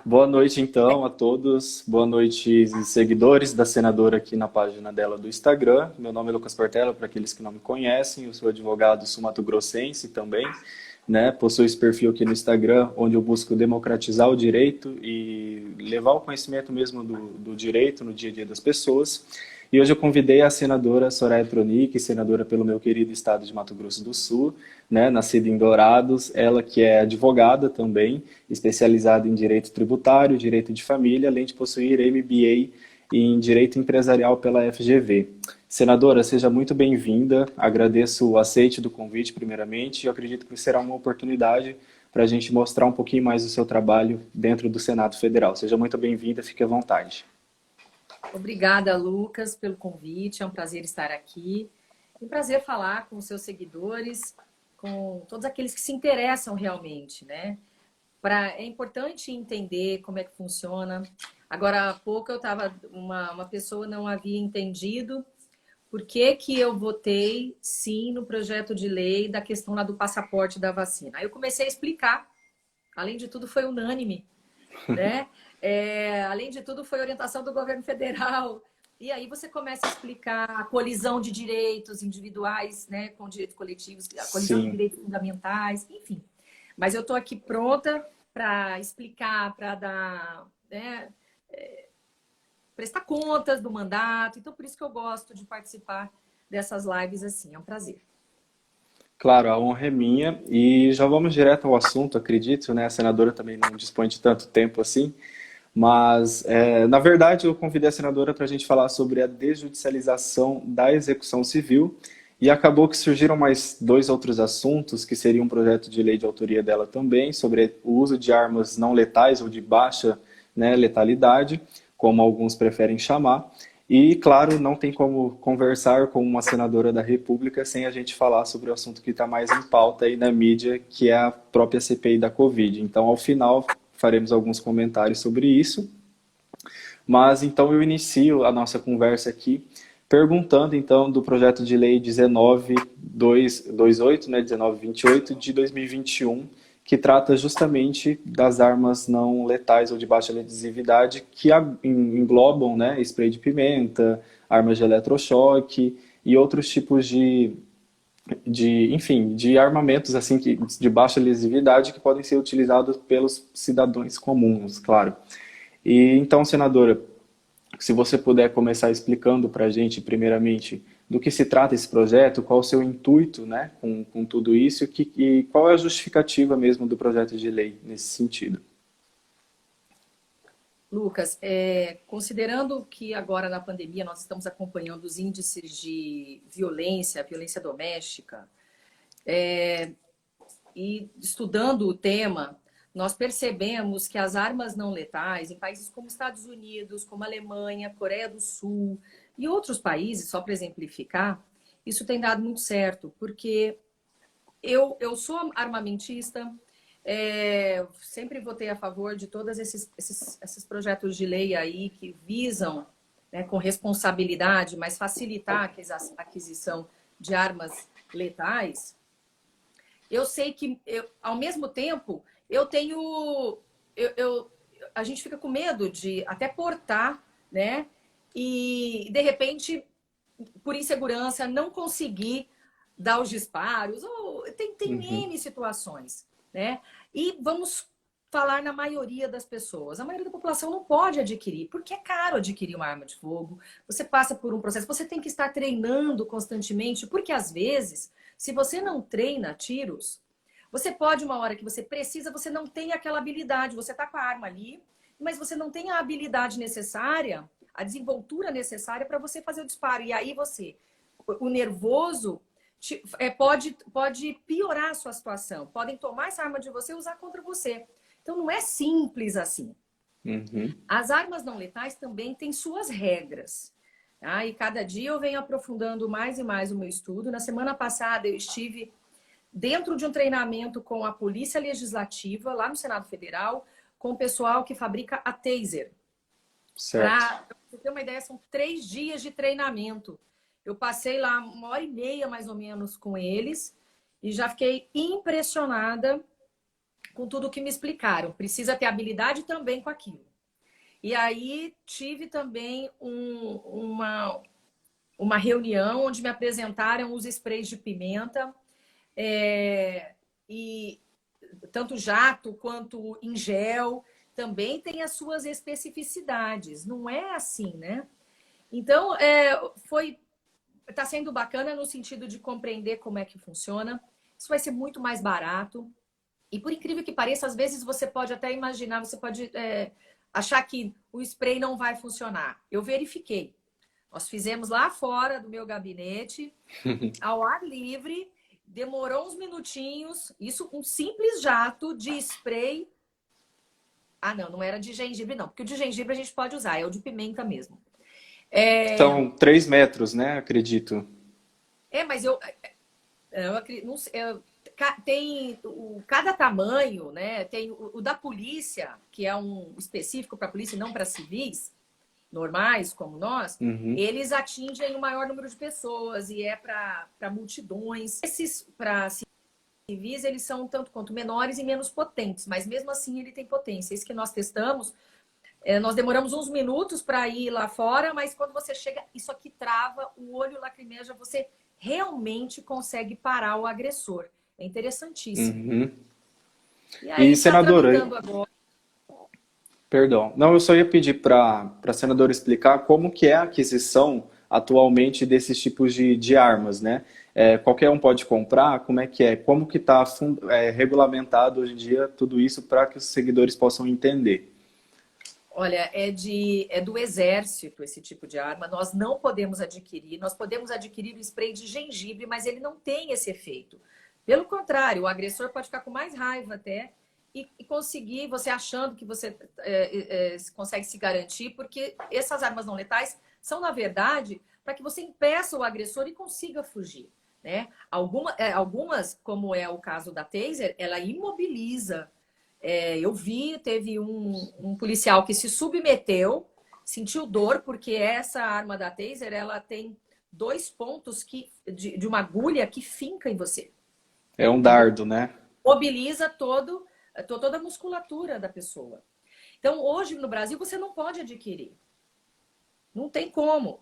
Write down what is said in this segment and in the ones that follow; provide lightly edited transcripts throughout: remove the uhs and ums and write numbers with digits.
Boa noite, então, a todos. Boa noite, seguidores da senadora aqui na página dela do Instagram. Meu nome é Lucas Portela, para aqueles que não me conhecem. Eu sou advogado sul-mato-grossense também, né? Possuo esse perfil aqui no Instagram, onde eu busco democratizar o direito e levar o conhecimento mesmo do direito no dia a dia das pessoas. E hoje eu convidei a senadora Soraya Tronic, senadora pelo meu querido estado de Mato Grosso do Sul, né, nascida em Dourados, ela que é advogada também, especializada em direito tributário, direito de família, além de possuir MBA em direito empresarial pela FGV. Senadora, seja muito bem-vinda, agradeço o aceite do convite primeiramente e eu acredito que será uma oportunidade para a gente mostrar um pouquinho mais do seu trabalho dentro do Senado Federal. Seja muito bem-vinda, fique à vontade. Obrigada, Lucas, pelo convite. É um prazer estar aqui. É um prazer falar com os seus seguidores, com todos aqueles que se interessam realmente, né? É importante entender como é que funciona. Agora, há pouco eu estava, uma pessoa não havia entendido por que que eu votei sim no projeto de lei da questão lá do passaporte da vacina. Aí eu comecei a explicar. Além de tudo, foi unânime, né? Além de tudo, foi orientação do governo federal. E aí você começa a explicar a colisão de direitos individuais, né, com direitos coletivos, a colisão de Sim. direitos fundamentais, enfim. Mas eu estou aqui pronta para explicar, para dar, né, prestar contas do mandato. Então, por isso que eu gosto de participar dessas lives assim. É um prazer. Claro, a honra é minha e já vamos direto ao assunto, acredito, né? A senadora também não dispõe de tanto tempo assim, mas na verdade eu convidei a senadora para a gente falar sobre a desjudicialização da execução civil e acabou que surgiram mais dois outros assuntos que seria um projeto de lei de autoria dela também sobre o uso de armas não letais ou de baixa, né, letalidade, como alguns preferem chamar. E, claro, não tem como conversar com uma senadora da República sem a gente falar sobre o assunto que está mais em pauta aí na mídia, que é a própria CPI da Covid. Então, ao final, faremos alguns comentários sobre isso. Mas, então, eu inicio a nossa conversa aqui perguntando, então, do projeto de lei 1928, né, 1928, de 2021, que trata justamente das armas não letais ou de baixa lesividade que englobam, né, spray de pimenta, armas de eletrochoque e outros tipos enfim, de armamentos assim de baixa lesividade que podem ser utilizados pelos cidadãos comuns, claro. E então, senadora, se você puder começar explicando para a gente, primeiramente, do que se trata esse projeto, qual o seu intuito, né, com tudo isso e qual é a justificativa mesmo do projeto de lei nesse sentido. Lucas, considerando que agora na pandemia nós estamos acompanhando os índices de violência, violência doméstica, e estudando o tema, nós percebemos que as armas não letais, em países como Estados Unidos, como Alemanha, Coreia do Sul e outros países, só para exemplificar, isso tem dado muito certo, porque eu sou armamentista, sempre votei a favor de todos esses projetos de lei aí que visam, né, com responsabilidade, mas facilitar a aquisição de armas letais. Eu sei que, ao mesmo tempo, eu tenho. A gente fica com medo de até portar, né? E, de repente, por insegurança, não conseguir dar os disparos. Ou tem Uhum. N situações, né? E vamos falar na maioria das pessoas. A maioria da população não pode adquirir, porque é caro adquirir uma arma de fogo. Você passa por um processo, você tem que estar treinando constantemente, porque às vezes, se você não treina tiros, você pode, uma hora que você precisa, você não tem aquela habilidade, você está com a arma ali, mas você não tem a habilidade necessária, a desenvoltura necessária para você fazer o disparo. E aí o nervoso pode piorar a sua situação. Podem tomar essa arma de você e usar contra você. Então, não é simples assim. Uhum. As armas não letais também têm suas regras. Tá? E cada dia eu venho aprofundando mais e mais o meu estudo. Na semana passada, eu estive dentro de um treinamento com a Polícia Legislativa, lá no Senado Federal, com o pessoal que fabrica a Taser. Certo. Para você ter uma ideia, são 3 dias de treinamento. Eu passei lá 1h30, mais ou menos, com eles, e já fiquei impressionada com tudo que me explicaram. Precisa ter habilidade também com aquilo. E aí tive também uma reunião onde me apresentaram os sprays de pimenta, e tanto jato quanto em gel, também tem as suas especificidades. Não é assim, né? Então, está sendo bacana no sentido de compreender como é que funciona. Isso vai ser muito mais barato. E por incrível que pareça, às vezes você pode até imaginar, você pode achar que o spray não vai funcionar. Eu verifiquei. Nós fizemos lá fora do meu gabinete, ao ar livre, demorou uns minutinhos. Isso, um simples jato de spray. Ah, não era de gengibre, não. Porque o de gengibre a gente pode usar, é o de pimenta mesmo. Então, 3 metros, né? Acredito. Mas eu acredito, não sei, tem cada tamanho, né? Tem o da polícia, que é um específico para polícia e não para civis normais como nós. Eles atingem o maior número de pessoas e é para multidões. Esses para civis, eles são tanto quanto menores e menos potentes, mas mesmo assim ele tem potência. Esse que nós testamos, nós demoramos uns minutos para ir lá fora, mas quando você chega, isso aqui trava, o olho lacrimeja, você realmente consegue parar o agressor. É interessantíssimo. E aí, senadora, agora. perdão. Não, eu só ia pedir para a senadora explicar como que é a aquisição atualmente desses tipos de armas, né? Qualquer um pode comprar? Como é que é? Como que está regulamentado hoje em dia tudo isso para que os seguidores possam entender? Olha, é do exército esse tipo de arma. Nós não podemos adquirir. Nós podemos adquirir o spray de gengibre, mas ele não tem esse efeito. Pelo contrário, o agressor pode ficar com mais raiva até e conseguir, você achando que você consegue se garantir, porque essas armas não letais são, na verdade, para que você impeça o agressor e consiga fugir, né? Algumas, como é o caso da Taser, ela imobiliza. Eu vi, teve um policial que se submeteu, sentiu dor, porque essa arma da Taser, ela tem 2 pontos de uma agulha que finca em você. É um dardo, né? Mobiliza toda a musculatura da pessoa. Então, hoje no Brasil, você não pode adquirir. Não tem como.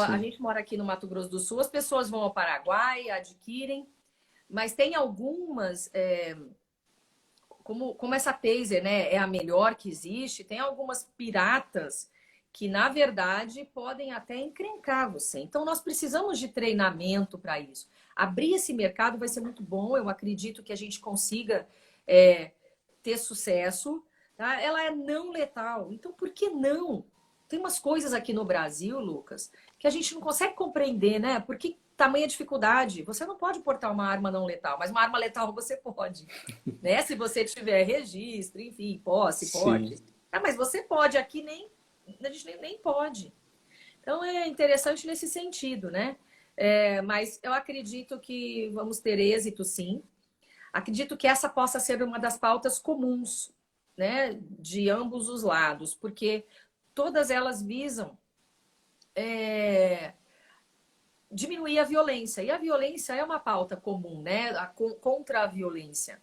A gente mora aqui no Mato Grosso do Sul, as pessoas vão ao Paraguai, adquirem, mas tem algumas... Como essa Taser, né, é a melhor que existe, tem algumas piratas que, na verdade, podem até encrencar você. Então, nós precisamos de treinamento para isso. Abrir esse mercado vai ser muito bom. Eu acredito que a gente consiga ter sucesso. Tá? Ela é não letal. Então, por que não? Tem umas coisas aqui no Brasil, Lucas, que a gente não consegue compreender, né? Por que tamanha dificuldade? Você não pode portar uma arma não letal, mas uma arma letal você pode. Né? Se você tiver registro, enfim, posse, pode. Mas você pode, aqui a gente nem pode. Então é interessante nesse sentido, né? Mas eu acredito que vamos ter êxito, sim. Acredito que essa possa ser uma das pautas comuns, né, de ambos os lados, porque todas elas visam diminuir a violência. E a violência é uma pauta comum, né? Contra a violência.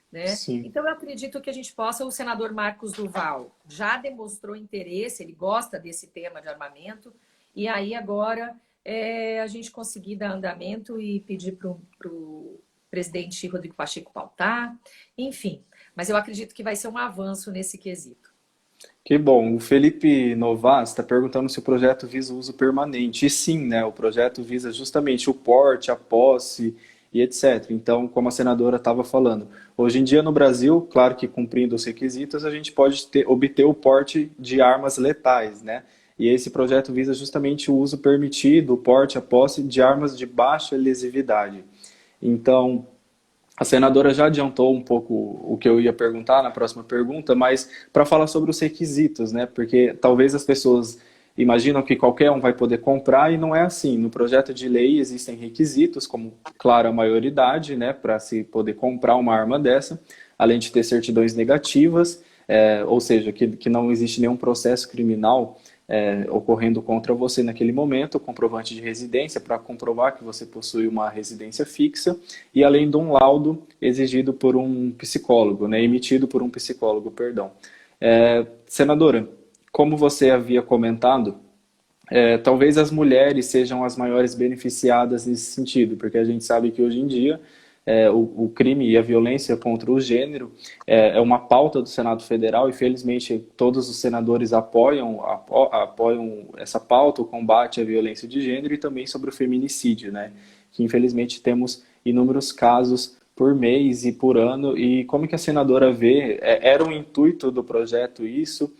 Né? Então, eu acredito que a gente possa... O senador Marcos Duval já demonstrou interesse, ele gosta desse tema de armamento, e aí agora a gente conseguir dar andamento e pedir para o presidente Rodrigo Pacheco pautar, enfim. Mas eu acredito que vai ser um avanço nesse quesito. Que bom. O Felipe Novas está perguntando se o projeto visa o uso permanente. E sim, né? O projeto visa justamente o porte, a posse e etc. Então, como a senadora estava falando, hoje em dia no Brasil, claro que cumprindo os requisitos, a gente pode obter o porte de armas letais, né? E esse projeto visa justamente o uso permitido, o porte, a posse de armas de baixa lesividade. Então, a senadora já adiantou um pouco o que eu ia perguntar na próxima pergunta, mas para falar sobre os requisitos, né? Porque talvez as pessoas imaginam que qualquer um vai poder comprar e não é assim. No projeto de lei existem requisitos, como, claro, a maioridade, né? Para se poder comprar uma arma dessa, além de ter certidões negativas, ou seja, que não existe nenhum processo criminal ocorrendo contra você naquele momento, o comprovante de residência para comprovar que você possui uma residência fixa e além de um laudo exigido por um psicólogo, né, emitido por um psicólogo, perdão. Senadora, como você havia comentado, talvez as mulheres sejam as maiores beneficiadas nesse sentido, porque a gente sabe que hoje em dia o crime e a violência contra o gênero é uma pauta do Senado Federal e felizmente todos os senadores apoiam essa pauta, o combate à violência de gênero e também sobre o feminicídio, né? Que infelizmente temos inúmeros casos por mês e por ano. E como que a senadora vê? Era um intuito do projeto isso?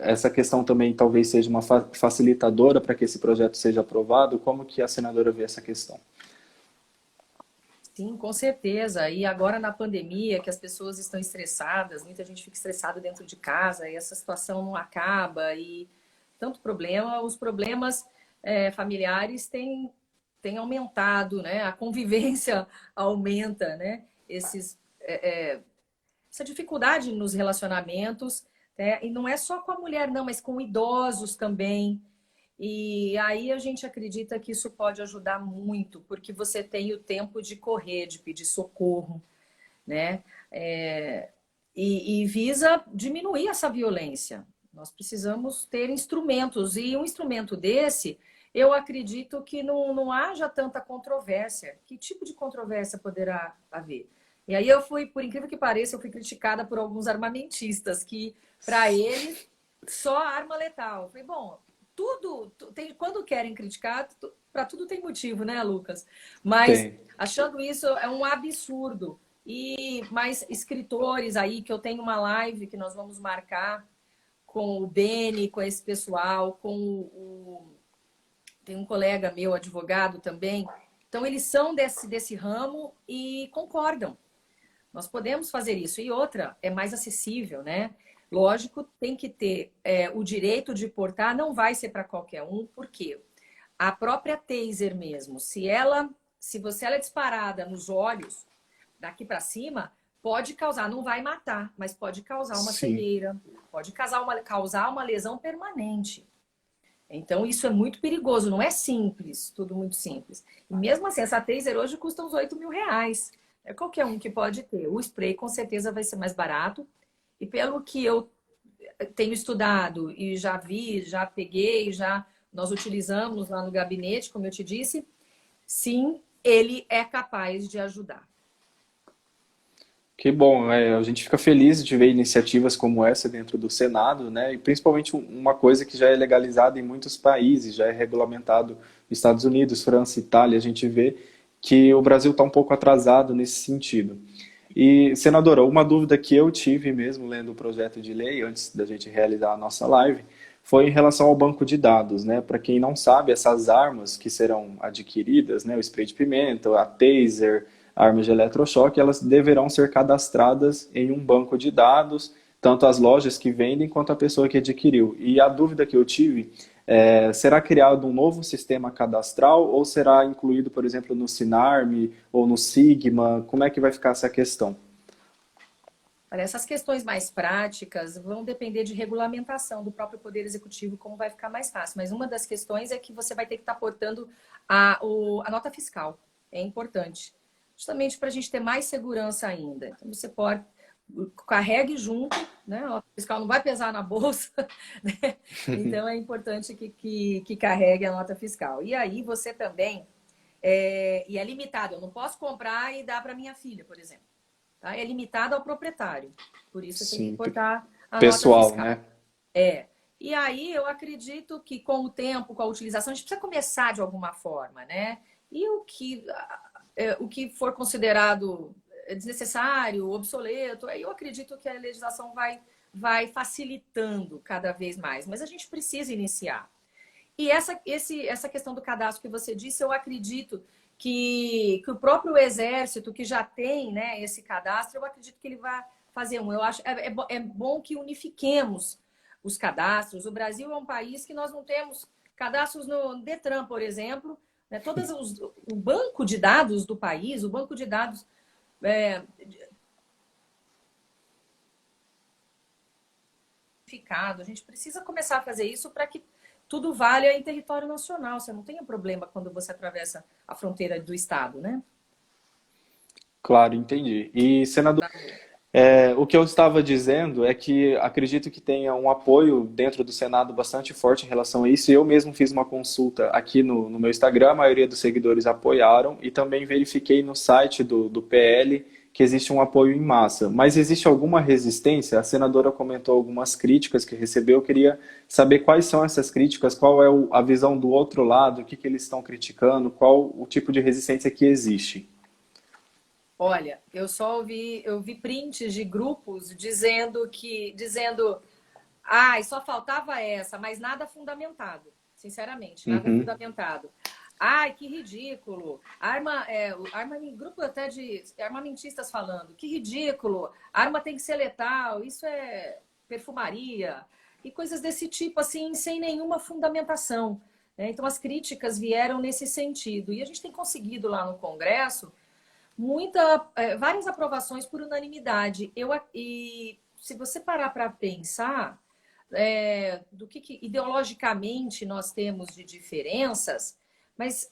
Essa questão também talvez seja uma facilitadora para que esse projeto seja aprovado? Como que a senadora vê essa questão? Sim, com certeza. E agora na pandemia, que as pessoas estão estressadas, muita gente fica estressada dentro de casa e essa situação não acaba e tanto problema, os problemas familiares têm aumentado, né? A convivência aumenta, né? Essa dificuldade nos relacionamentos, né? E não é só com a mulher, não, mas com idosos também. E aí a gente acredita que isso pode ajudar muito, porque você tem o tempo de correr, de pedir socorro, né? E visa diminuir essa violência. Nós precisamos ter instrumentos, e um instrumento desse, eu acredito que não haja tanta controvérsia. Que tipo de controvérsia poderá haver? E aí por incrível que pareça, eu fui criticada por alguns armamentistas, que para eles só arma letal. Eu falei, bom, quando querem criticar, para tudo tem motivo, né, Lucas? Mas Tem. achando isso é um absurdo. E mais escritores aí, que eu tenho uma live que nós vamos marcar com o Beni, com esse pessoal, tem um colega meu, advogado também. Então, eles são desse ramo e concordam. Nós podemos fazer isso. E outra, é mais acessível, né? Lógico, tem que ter o direito de portar, não vai ser para qualquer um, porque a própria taser mesmo, se ela é disparada nos olhos, daqui para cima, pode causar, não vai matar, mas pode causar uma Sim. cegueira, pode causar uma lesão permanente. Então, isso é muito perigoso, não é simples, tudo muito simples. E mesmo assim, essa taser hoje custa uns R$ 8.000. É qualquer um que pode ter. O spray com certeza vai ser mais barato. E pelo que eu tenho estudado e já vi, já peguei, nós utilizamos lá no gabinete, como eu te disse, sim, ele é capaz de ajudar. Que bom, a gente fica feliz de ver iniciativas como essa dentro do Senado, né? E principalmente uma coisa que já é legalizada em muitos países, já é regulamentado nos Estados Unidos, França, Itália, a gente vê que o Brasil está um pouco atrasado nesse sentido. E, senadora, uma dúvida que eu tive mesmo lendo o projeto de lei, antes da gente realizar a nossa live, foi em relação ao banco de dados, né? Para quem não sabe, essas armas que serão adquiridas, né? O spray de pimenta, a taser, armas de eletrochoque, elas deverão ser cadastradas em um banco de dados, tanto as lojas que vendem quanto a pessoa que adquiriu. E a dúvida que eu tive será criado um novo sistema cadastral ou será incluído, por exemplo, no Sinarme ou no Sigma? Como é que vai ficar essa questão? Olha, essas questões mais práticas vão depender de regulamentação do próprio Poder Executivo, como vai ficar mais fácil. Mas uma das questões é que você vai ter que estar portando a nota fiscal. É importante. Justamente para a gente ter mais segurança ainda. Então, você carregue junto, né? A nota fiscal não vai pesar na bolsa, né? Então, é importante que carregue a nota fiscal. E aí, você também... e é limitado. Eu não posso comprar e dar para minha filha, por exemplo. Tá? É limitado ao proprietário. Por isso, tem que Sim, portar a nota pessoal, fiscal. né? E aí, eu acredito que com o tempo, com a utilização, a gente precisa começar de alguma forma, né? E o que for considerado desnecessário, obsoleto, aí eu acredito que a legislação vai facilitando cada vez mais. Mas a gente precisa iniciar. E essa questão do cadastro que você disse, eu acredito que o próprio Exército, que já tem, né, esse cadastro, eu acredito que ele vai fazer um. Eu acho é bom que unifiquemos os cadastros. O Brasil é um país que nós não temos cadastros no Detran, por exemplo. Né, o banco de dados do país, o banco de dados unificado. A gente precisa começar a fazer isso para que tudo valha em território nacional. Você não tenha problema quando você atravessa a fronteira do estado, né? Claro, entendi. E, senador, o que eu estava dizendo é que acredito que tenha um apoio dentro do Senado bastante forte em relação a isso. Eu mesmo fiz uma consulta aqui no meu Instagram, a maioria dos seguidores apoiaram, e também verifiquei no site do PL que existe um apoio em massa. Mas existe alguma resistência? A senadora comentou algumas críticas que recebeu. Eu queria saber quais são essas críticas, qual é a visão do outro lado, o que eles estão criticando, qual o tipo de resistência que existe. Olha, eu vi prints de grupos dizendo, ai, só faltava essa, mas nada fundamentado. Sinceramente, nada Uhum. fundamentado. Ai, que ridículo. Grupo até de armamentistas falando, que ridículo. Arma tem que ser letal, isso é perfumaria. E coisas desse tipo, assim, sem nenhuma fundamentação, né? Então, as críticas vieram nesse sentido. E a gente tem conseguido lá no Congresso várias aprovações por unanimidade. E se você parar para pensar do que ideologicamente nós temos de diferenças, mas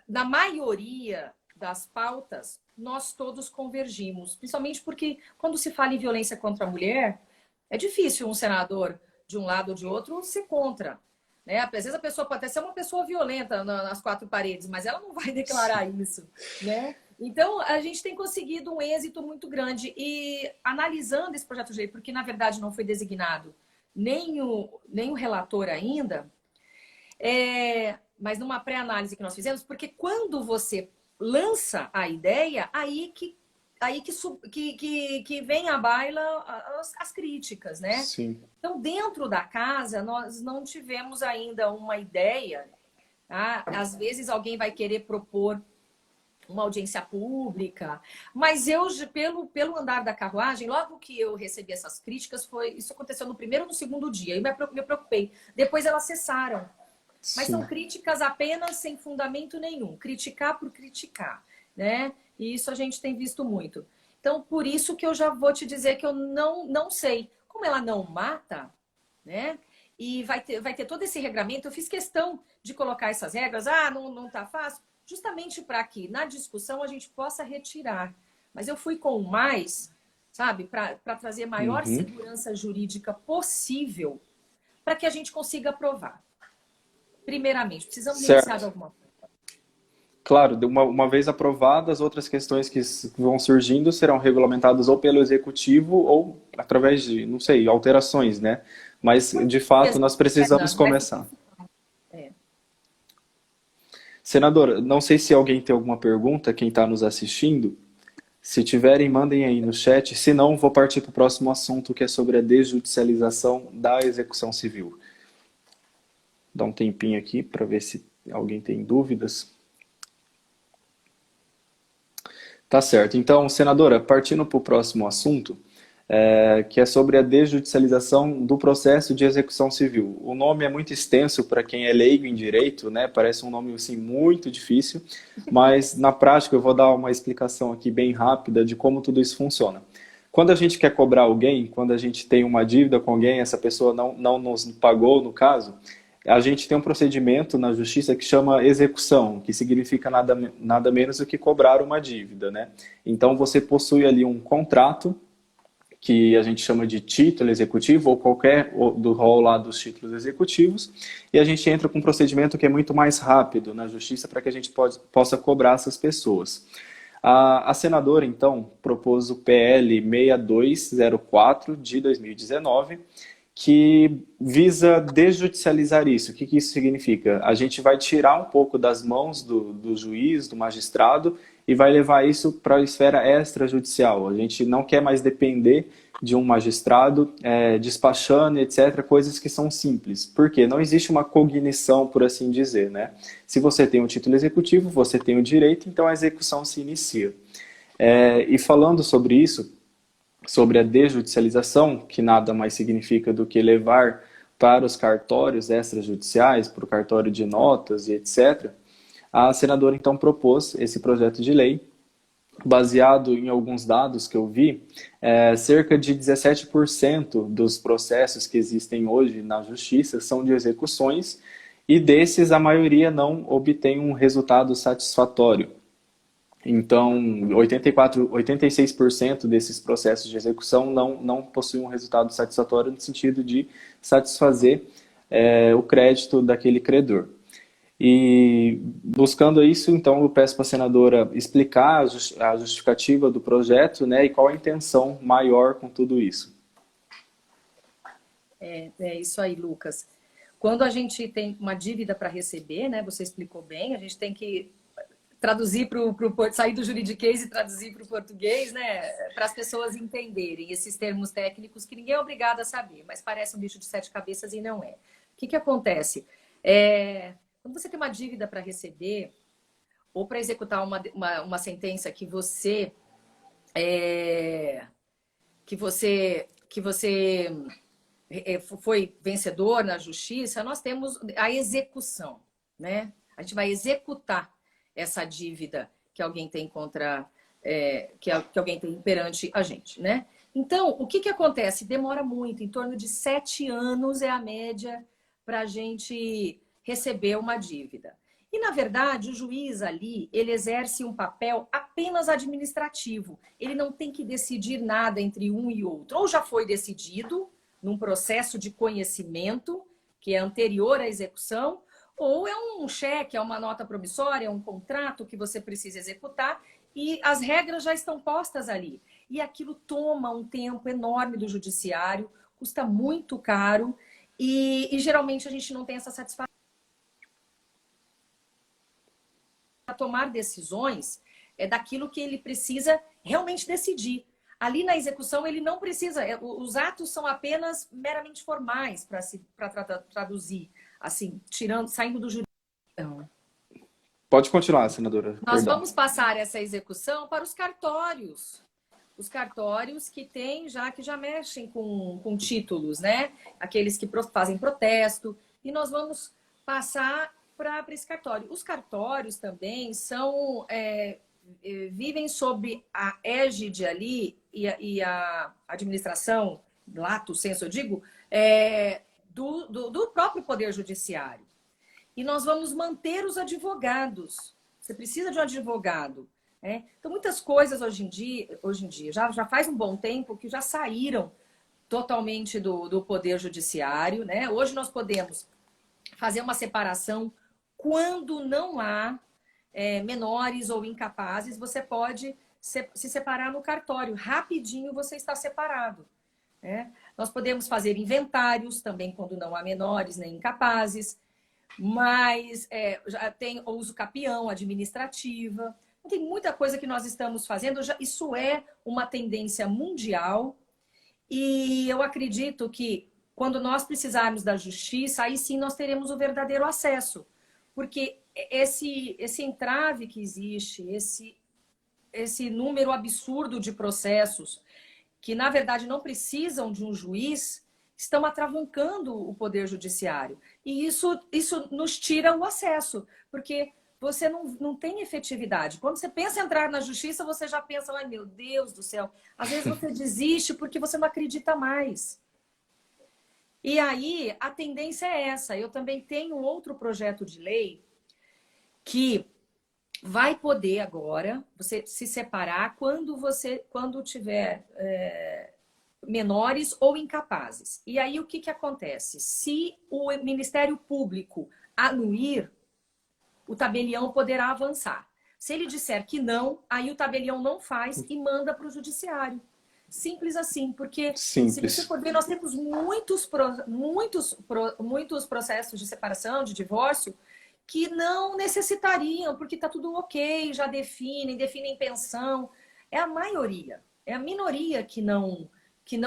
na maioria das pautas nós todos convergimos, principalmente porque quando se fala em violência contra a mulher, é difícil um senador de um lado ou de outro ser contra. Né? Às vezes a pessoa pode até ser uma pessoa violenta nas quatro paredes, mas ela não vai declarar isso, né? Então, a gente tem conseguido um êxito muito grande. E analisando esse projeto de lei, porque na verdade não foi designado nem o relator ainda, mas numa pré-análise que nós fizemos, porque quando você lança a ideia, aí que vem à baila as críticas, né? Sim. Então, dentro da casa, nós não tivemos ainda uma ideia. Tá? Às vezes alguém vai querer propor uma audiência pública, mas eu, pelo andar da carruagem, logo que eu recebi essas críticas, isso aconteceu no primeiro ou no segundo dia, eu me preocupei. Depois elas cessaram. Mas Sim. são críticas apenas sem fundamento nenhum. Criticar por criticar, né? E isso a gente tem visto muito. Então, por isso que eu já vou te dizer que eu não sei. Como ela não mata, né? E vai ter todo esse regramento. Eu fiz questão de colocar essas regras. Não tá fácil. Justamente para que na discussão a gente possa retirar. Mas eu fui com o mais, sabe? Para trazer a maior Uhum. segurança jurídica possível para que a gente consiga aprovar. Primeiramente, precisamos iniciar de Certo. alguma forma. Claro, uma vez aprovadas, outras questões que vão surgindo serão regulamentadas ou pelo executivo ou através de, não sei, alterações, né? Mas, de fato, nós precisamos Vai começar. é. Senadora, não sei se alguém tem alguma pergunta, quem está nos assistindo. Se tiverem, mandem aí no chat. Se não, vou partir para o próximo assunto, que é sobre a desjudicialização da execução civil. Dá um tempinho aqui para ver se alguém tem dúvidas. Tá certo. Então, senadora, partindo para o próximo assunto, que é sobre a desjudicialização do processo de execução civil. O nome é muito extenso para quem é leigo em direito, né? Parece um nome assim, muito difícil, mas na prática eu vou dar uma explicação aqui bem rápida de como tudo isso funciona. Quando a gente quer cobrar alguém, quando a gente tem uma dívida com alguém, essa pessoa não nos pagou, no caso, a gente tem um procedimento na justiça que chama execução, que significa nada menos do que cobrar uma dívida, né? Então você possui ali um contrato, que a gente chama de título executivo, ou qualquer do rol lá dos títulos executivos, e a gente entra com um procedimento que é muito mais rápido na justiça para que a gente possa cobrar essas pessoas. A senadora, então, propôs o PL 6204 de 2019, que visa desjudicializar isso. O que isso significa? A gente vai tirar um pouco das mãos do juiz, do magistrado, e vai levar isso para a esfera extrajudicial. A gente não quer mais depender de um magistrado despachando, etc., coisas que são simples. Por quê? Não existe uma cognição, por assim dizer, né? Se você tem um título executivo, você tem o direito, então a execução se inicia. E falando sobre isso, sobre a desjudicialização, que nada mais significa do que levar para os cartórios extrajudiciais, para o cartório de notas e etc., a senadora então propôs esse projeto de lei baseado em alguns dados que eu vi, cerca de 17% dos processos que existem hoje na justiça são de execuções, e desses a maioria não obtém um resultado satisfatório. Então, 86% desses processos de execução não possuem um resultado satisfatório no sentido de satisfazer o crédito daquele credor. E buscando isso, então, eu peço para a senadora explicar a justificativa do projeto, né, e qual a intenção maior com tudo isso. É isso aí, Lucas. Quando a gente tem uma dívida para receber, né, você explicou bem, a gente tem que traduzir sair do juridiquês e traduzir para o português, né, para as pessoas entenderem esses termos técnicos que ninguém é obrigado a saber, mas parece um bicho de sete cabeças e não é. O que acontece? Quando você tem uma dívida para receber ou para executar uma sentença que você foi vencedor na justiça, nós temos a execução, né? A gente vai executar essa dívida que alguém tem que alguém tem perante a gente, né? Então, o que acontece? Demora muito, em torno de 7 anos é a média para a gente receber uma dívida. E, na verdade, o juiz ali, ele exerce um papel apenas administrativo. Ele não tem que decidir nada entre um e outro. Ou já foi decidido num processo de conhecimento, que é anterior à execução, ou é um cheque, é uma nota promissória, é um contrato que você precisa executar e as regras já estão postas ali. E aquilo toma um tempo enorme do judiciário, custa muito caro e geralmente a gente não tem essa satisfação. Para tomar decisões daquilo que ele precisa realmente decidir. Ali na execução ele não precisa, os atos são apenas meramente formais para traduzir, assim, saindo do jurídico. Pode continuar, senadora. Nós Perdão. vamos passar essa execução para os cartórios. Os cartórios que já mexem com títulos, né? Aqueles que fazem protesto. E nós vamos passar para esse cartório. Os cartórios também vivem sob a égide ali e a administração, lato sensu, eu digo, do próprio Poder Judiciário. E nós vamos manter os advogados. Você precisa de um advogado. Né? Então, muitas coisas hoje em dia já faz um bom tempo que já saíram totalmente do Poder Judiciário. Né? Hoje nós podemos fazer uma separação quando não há menores ou incapazes, você pode se separar no cartório. Rapidinho você está separado. Né? Nós podemos fazer inventários também quando não há menores nem incapazes, mas já tem o uso capião, administrativa. Tem muita coisa que nós estamos fazendo. Isso é uma tendência mundial e eu acredito que quando nós precisarmos da justiça, aí sim nós teremos o verdadeiro acesso. Porque esse entrave que existe, esse número absurdo de processos que, na verdade, não precisam de um juiz, estão atravancando o Poder Judiciário. E isso nos tira o acesso, porque você não tem efetividade. Quando você pensa em entrar na justiça, você já pensa, ai meu Deus do céu. Às vezes você desiste porque você não acredita mais. E aí, a tendência é essa. Eu também tenho outro projeto de lei que vai poder agora você se separar quando tiver menores ou incapazes. E aí, o que acontece? Se o Ministério Público anuir, o tabelião poderá avançar. Se ele disser que não, aí o tabelião não faz e manda para o judiciário. Simples assim, porque se você for ver, nós temos muitos processos de separação, de divórcio, que não necessitariam, porque está tudo ok, já definem pensão. É a maioria, é a minoria que não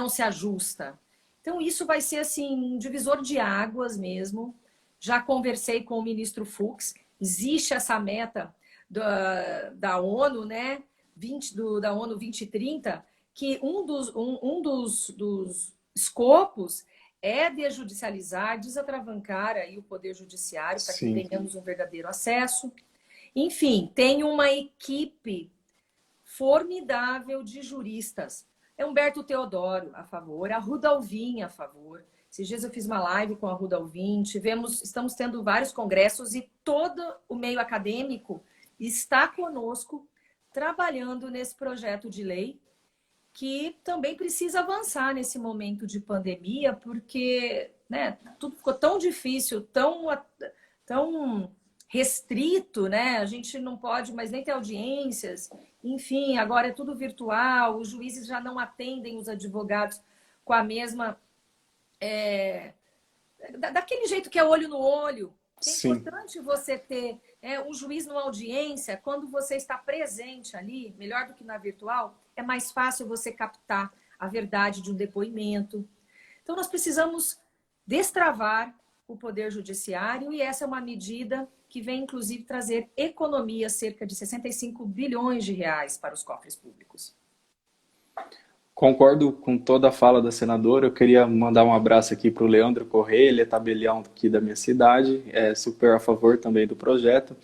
se ajusta. Então, isso vai ser assim, um divisor de águas mesmo. Já conversei com o ministro Fux, existe essa meta da ONU, né? Da ONU 2030, que um dos escopos é desjudicializar, desatravancar aí o Poder Judiciário para que tenhamos um verdadeiro acesso. Enfim, tem uma equipe formidável de juristas. É Humberto Teodoro a favor, a Ruda Alvim a favor. Esses dias eu fiz uma live com a Ruda Alvim, estamos tendo vários congressos e todo o meio acadêmico está conosco trabalhando nesse projeto de lei que também precisa avançar nesse momento de pandemia, porque, né, tudo ficou tão difícil, tão restrito, né? A gente não pode mais nem ter audiências. Enfim, agora é tudo virtual, os juízes já não atendem os advogados com a mesma... daquele jeito que é olho no olho. É importante você ter um juiz numa audiência, quando você está presente ali, melhor do que na virtual, é mais fácil você captar a verdade de um depoimento. Então, nós precisamos destravar o Poder Judiciário e essa é uma medida que vem, inclusive, trazer economia, cerca de 65 bilhões de reais para os cofres públicos. Concordo com toda a fala da senadora. Eu queria mandar um abraço aqui para o Leandro Correia, ele é tabelião aqui da minha cidade, é super a favor também do projeto.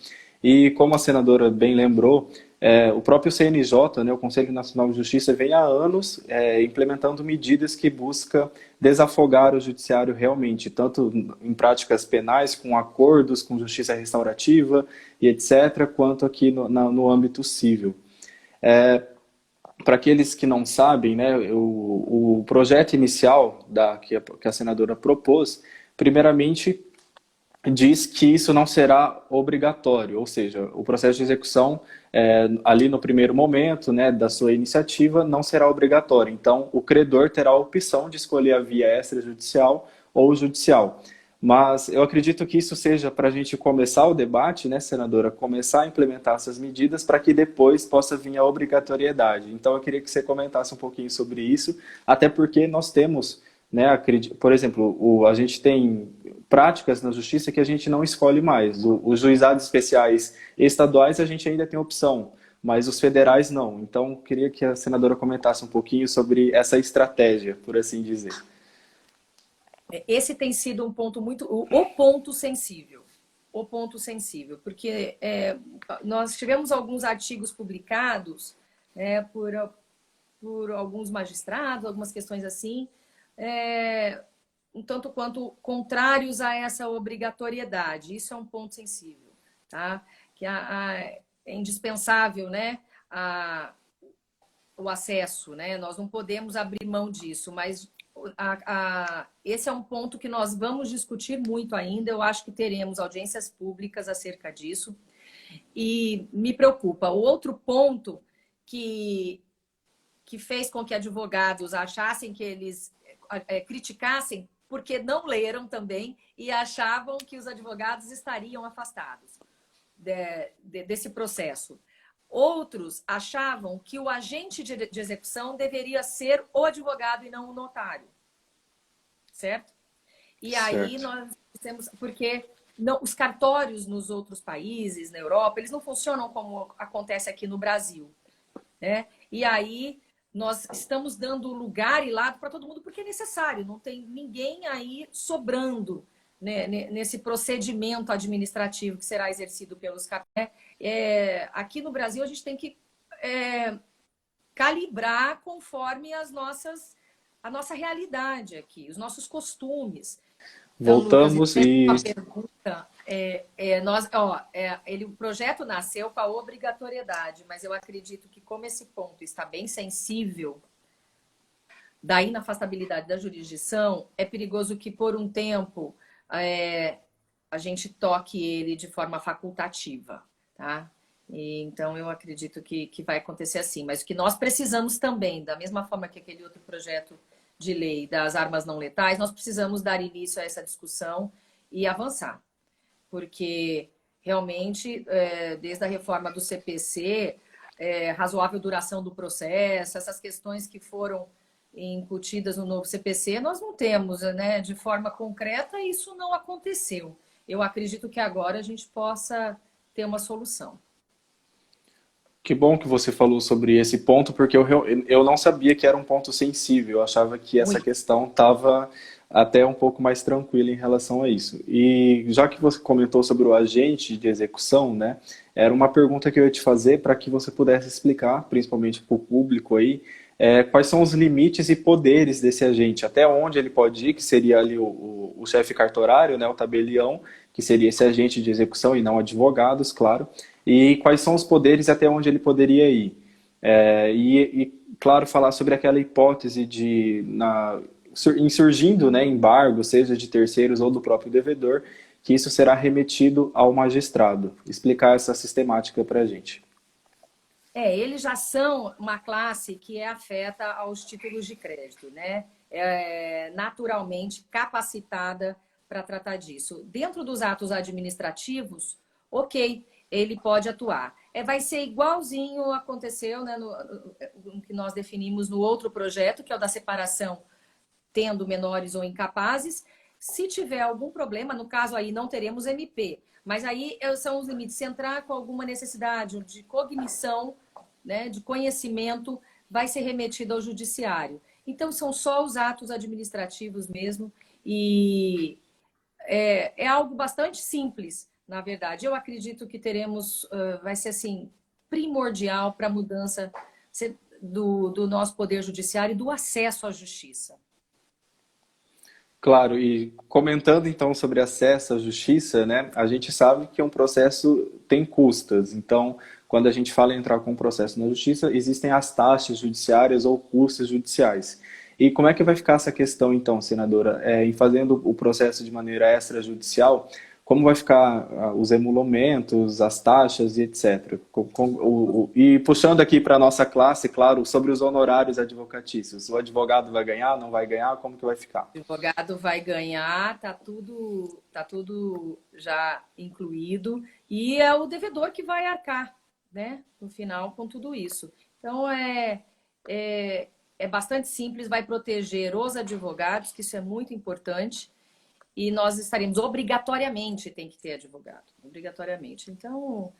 E como a senadora bem lembrou, o próprio CNJ, né, o Conselho Nacional de Justiça, vem há anos implementando medidas que buscam desafogar o judiciário realmente, tanto em práticas penais, com acordos, com justiça restaurativa e etc., quanto aqui no âmbito civil. Para aqueles que não sabem, né, o projeto inicial que a senadora propôs, primeiramente diz que isso não será obrigatório, ou seja, o processo de execução ali no primeiro momento, né, da sua iniciativa não será obrigatório. Então, o credor terá a opção de escolher a via extrajudicial ou judicial. Mas eu acredito que isso seja para a gente começar o debate, né, senadora, começar a implementar essas medidas para que depois possa vir a obrigatoriedade. Então, eu queria que você comentasse um pouquinho sobre isso, até porque nós temos, né, por exemplo, a gente tem práticas na justiça que a gente não escolhe mais. Os juizados especiais estaduais a gente ainda tem opção, mas os federais não. Então, eu queria que a senadora comentasse um pouquinho sobre essa estratégia, por assim dizer. Esse tem sido um ponto o ponto sensível. O ponto sensível, porque nós tivemos alguns artigos publicados por alguns magistrados, algumas questões assim, um tanto quanto contrários a essa obrigatoriedade. Isso é um ponto sensível, tá? Que é indispensável, né, o acesso, né? Nós não podemos abrir mão disso, mas esse é um ponto que nós vamos discutir muito ainda. Eu acho que teremos audiências públicas acerca disso e me preocupa. O outro ponto que fez com que advogados achassem que eles criticassem porque não leram também e achavam que os advogados estariam afastados desse processo. Outros achavam que o agente de execução deveria ser o advogado e não o notário. Certo? E aí nós temos... Porque os cartórios nos outros países, na Europa, eles não funcionam como acontece aqui no Brasil. Né? E aí nós estamos dando lugar e lado para todo mundo porque é necessário. Não tem ninguém aí sobrando, né, nesse procedimento administrativo que será exercido pelos cartórios. Aqui no Brasil, a gente tem que calibrar conforme a nossa realidade aqui, os nossos costumes. Então, Voltamos Lucas, a pergunta o projeto nasceu com a obrigatoriedade, mas eu acredito que como esse ponto está bem sensível da inafastabilidade da jurisdição, é perigoso que por um tempo a gente toque ele de forma facultativa. Tá? Então, eu acredito que vai acontecer assim. Mas o que nós precisamos também, da mesma forma que aquele outro projeto de lei das armas não letais, nós precisamos dar início a essa discussão e avançar. Porque, realmente, desde a reforma do CPC, razoável duração do processo, essas questões que foram incutidas no novo CPC, nós não temos, né, de forma concreta, e isso não aconteceu. Eu acredito que agora a gente possa ter uma solução. Que bom que você falou sobre esse ponto, porque eu não sabia que era um ponto sensível. Eu achava que essa questão estava até um pouco mais tranquila em relação a isso. E já que você comentou sobre o agente de execução, né, era uma pergunta que eu ia te fazer para que você pudesse explicar, principalmente para o público aí, quais são os limites e poderes desse agente, até onde ele pode ir, que seria ali o chefe cartorário, né, o tabelião, que seria esse agente de execução e não advogados, claro, e quais são os poderes e até onde ele poderia ir. Claro, falar sobre aquela hipótese de, insurgindo, né, embargo, seja de terceiros ou do próprio devedor, que isso será remetido ao magistrado. Explicar essa sistemática para a gente. Eles já são uma classe que é afeta aos títulos de crédito, né? Naturalmente capacitada para tratar disso. Dentro dos atos administrativos, ok, ele pode atuar. Vai ser igualzinho aconteceu, né, no que nós definimos no outro projeto, que é o da separação tendo menores ou incapazes. Se tiver algum problema, no caso aí não teremos MP, mas aí são os limites. Se entrar com alguma necessidade de cognição, né, de conhecimento, vai ser remetido ao judiciário. Então, são só os atos administrativos mesmo e é algo bastante simples, na verdade. Eu acredito que teremos, vai ser assim, primordial para a mudança do nosso poder judiciário e do acesso à justiça. Claro, e comentando então sobre acesso à justiça, né, a gente sabe que um processo tem custas. Então, quando a gente fala em entrar com um processo na justiça, existem as taxas judiciárias ou custas judiciais. E como é que vai ficar essa questão então, senadora? Em fazendo o processo de maneira extrajudicial, como vai ficar os emolumentos, as taxas e etc. E puxando aqui para a nossa classe, claro, sobre os honorários advocatícios. O advogado vai ganhar, não vai ganhar? Como que vai ficar? O advogado vai ganhar, tá tudo já incluído, e é o devedor que vai arcar, né, no final, com tudo isso. Então, é bastante simples, vai proteger os advogados, que isso é muito importante, e nós estaremos obrigatoriamente, tem que ter advogado, obrigatoriamente. Então,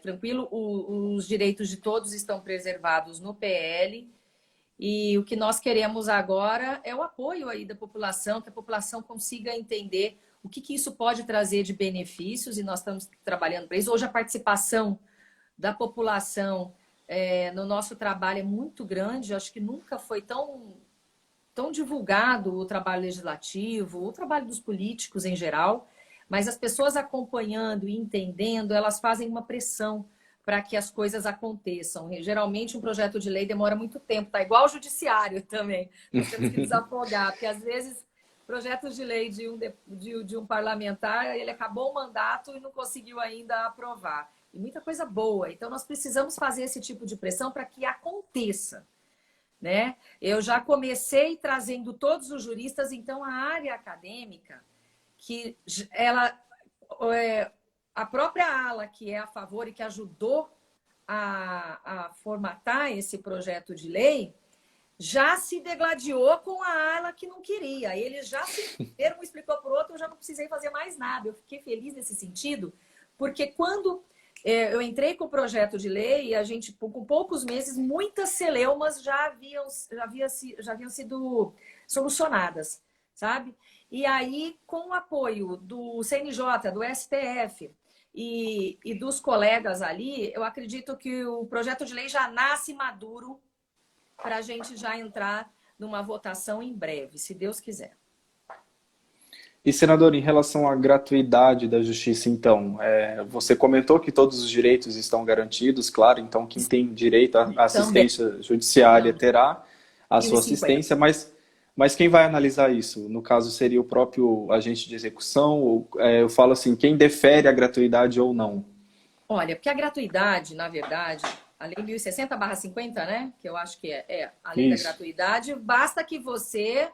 tranquilo, os direitos de todos estão preservados no PL, e o que nós queremos agora é o apoio aí da população, que a população consiga entender o que isso pode trazer de benefícios, e nós estamos trabalhando para isso. Hoje a participação da população no nosso trabalho é muito grande. Eu acho que nunca foi tão divulgado o trabalho legislativo, o trabalho dos políticos em geral, mas as pessoas acompanhando e entendendo, elas fazem uma pressão para que as coisas aconteçam. E, geralmente, um projeto de lei demora muito tempo, tá igual o judiciário também. Nós temos que desafogar, porque às vezes projetos de lei de um parlamentar, ele acabou o mandato e não conseguiu ainda aprovar. E muita coisa boa. Então, nós precisamos fazer esse tipo de pressão para que aconteça, né? Eu já comecei trazendo todos os juristas, então a área acadêmica, que a própria ala que é a favor e que ajudou a formatar esse projeto de lei, já se degladiou com a ala que não queria. Eles já um explicou para o outro, eu já não precisei fazer mais nada. Eu fiquei feliz nesse sentido, porque quando eu entrei com o projeto de lei, a gente, com poucos meses, muitas celeumas já haviam sido solucionadas, sabe? E aí, com o apoio do CNJ, do STF e dos colegas ali, eu acredito que o projeto de lei já nasce maduro para a gente já entrar numa votação em breve, se Deus quiser. E, senador, em relação à gratuidade da justiça, então, você comentou que todos os direitos estão garantidos, claro, então quem tem direito à assistência judiciária terá a sua assistência, mas quem vai analisar isso? No caso, seria o próprio agente de execução? Eu falo assim, quem defere a gratuidade ou não? Olha, porque a gratuidade, na verdade, a Lei 1060/50, né, que eu acho que é a lei da gratuidade, basta que você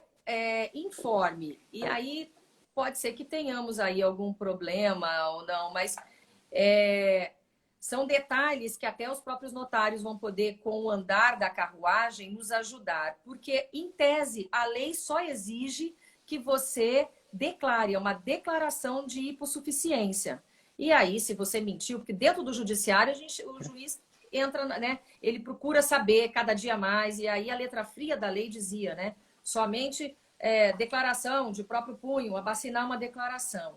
informe. E aí pode ser que tenhamos aí algum problema ou não, mas são detalhes que até os próprios notários vão poder, com o andar da carruagem, nos ajudar. Porque, em tese, a lei só exige que você declare, é uma declaração de hipossuficiência. E aí, se você mentiu, porque dentro do judiciário, o juiz entra, né? Ele procura saber cada dia mais, e aí a letra fria da lei dizia, né? Somente declaração de próprio punho, abacinar uma declaração.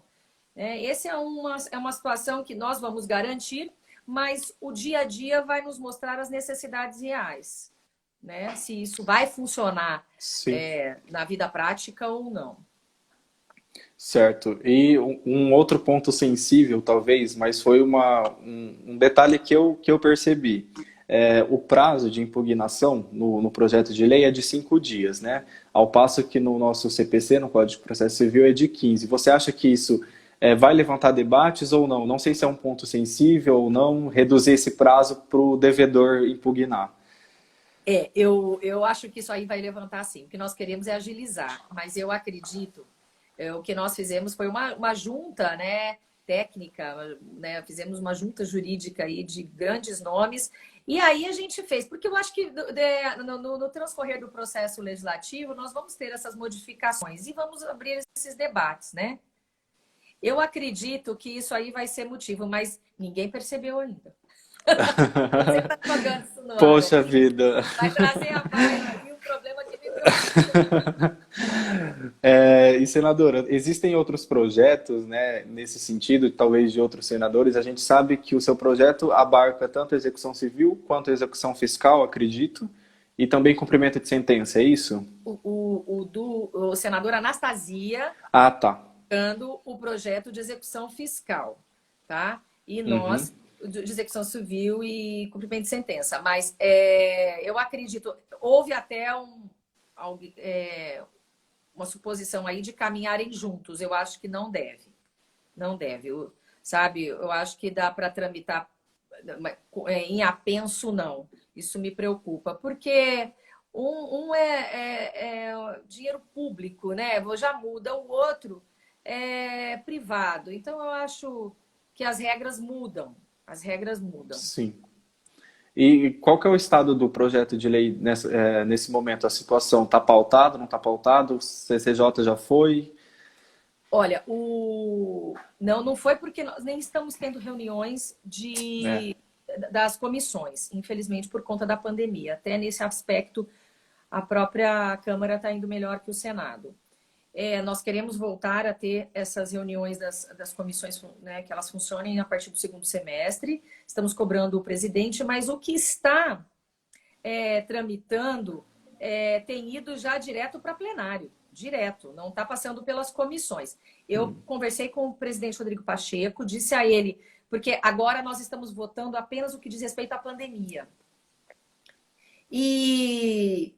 Essa é uma situação que nós vamos garantir, mas o dia a dia vai nos mostrar as necessidades reais, né? Se isso vai funcionar na vida prática ou não. Certo. E um outro ponto sensível, talvez, mas foi um detalhe que eu percebi. O prazo de impugnação no projeto de lei é de 5 dias, né? Ao passo que no nosso CPC, no Código de Processo Civil, é de 15. Você acha que isso vai levantar debates ou não? Não sei se é um ponto sensível ou não, reduzir esse prazo para o devedor impugnar. Eu acho que isso aí vai levantar sim. O que nós queremos é agilizar, mas eu acredito, o que nós fizemos foi uma junta, né, técnica, né, fizemos uma junta jurídica aí de grandes nomes, e aí a gente fez, porque eu acho que no transcorrer do processo legislativo nós vamos ter essas modificações e vamos abrir esses debates, né? Eu acredito que isso aí vai ser motivo, mas ninguém percebeu ainda. Você tá jogando isso no ar, Poxa né? vida! Vai trazer a baila e o problema que me preocupa. E senadora, existem outros projetos, né, nesse sentido, talvez de outros senadores. A gente sabe que o seu projeto abarca tanto a execução civil quanto a execução fiscal, acredito, e também cumprimento de sentença, é isso? O senador Anastasia Ah, tá. dando o projeto de execução fiscal, tá? E Uhum. nós, de execução civil e cumprimento de sentença. Mas eu acredito, houve até uma suposição aí de caminharem juntos. Eu acho que não deve. Não deve. Sabe, eu acho que dá para tramitar em apenso, não. Isso me preocupa, porque um é dinheiro público, né? Já muda, o outro é privado. Então, eu acho que as regras mudam. As regras mudam. Sim. E qual que é o estado do projeto de lei nesse momento? A situação está pautado, não está pautado? O CCJ já foi? Olha, não foi porque nós nem estamos tendo reuniões É. das comissões, infelizmente, por conta da pandemia. Até nesse aspecto, a própria Câmara está indo melhor que o Senado. Nós queremos voltar a ter essas reuniões das comissões, né, que elas funcionem a partir do segundo semestre. Estamos cobrando o presidente, mas o que está tramitando tem ido já direto para plenário. Direto, não está passando pelas comissões. Eu conversei com o presidente Rodrigo Pacheco, disse a ele, porque agora nós estamos votando apenas o que diz respeito à pandemia. E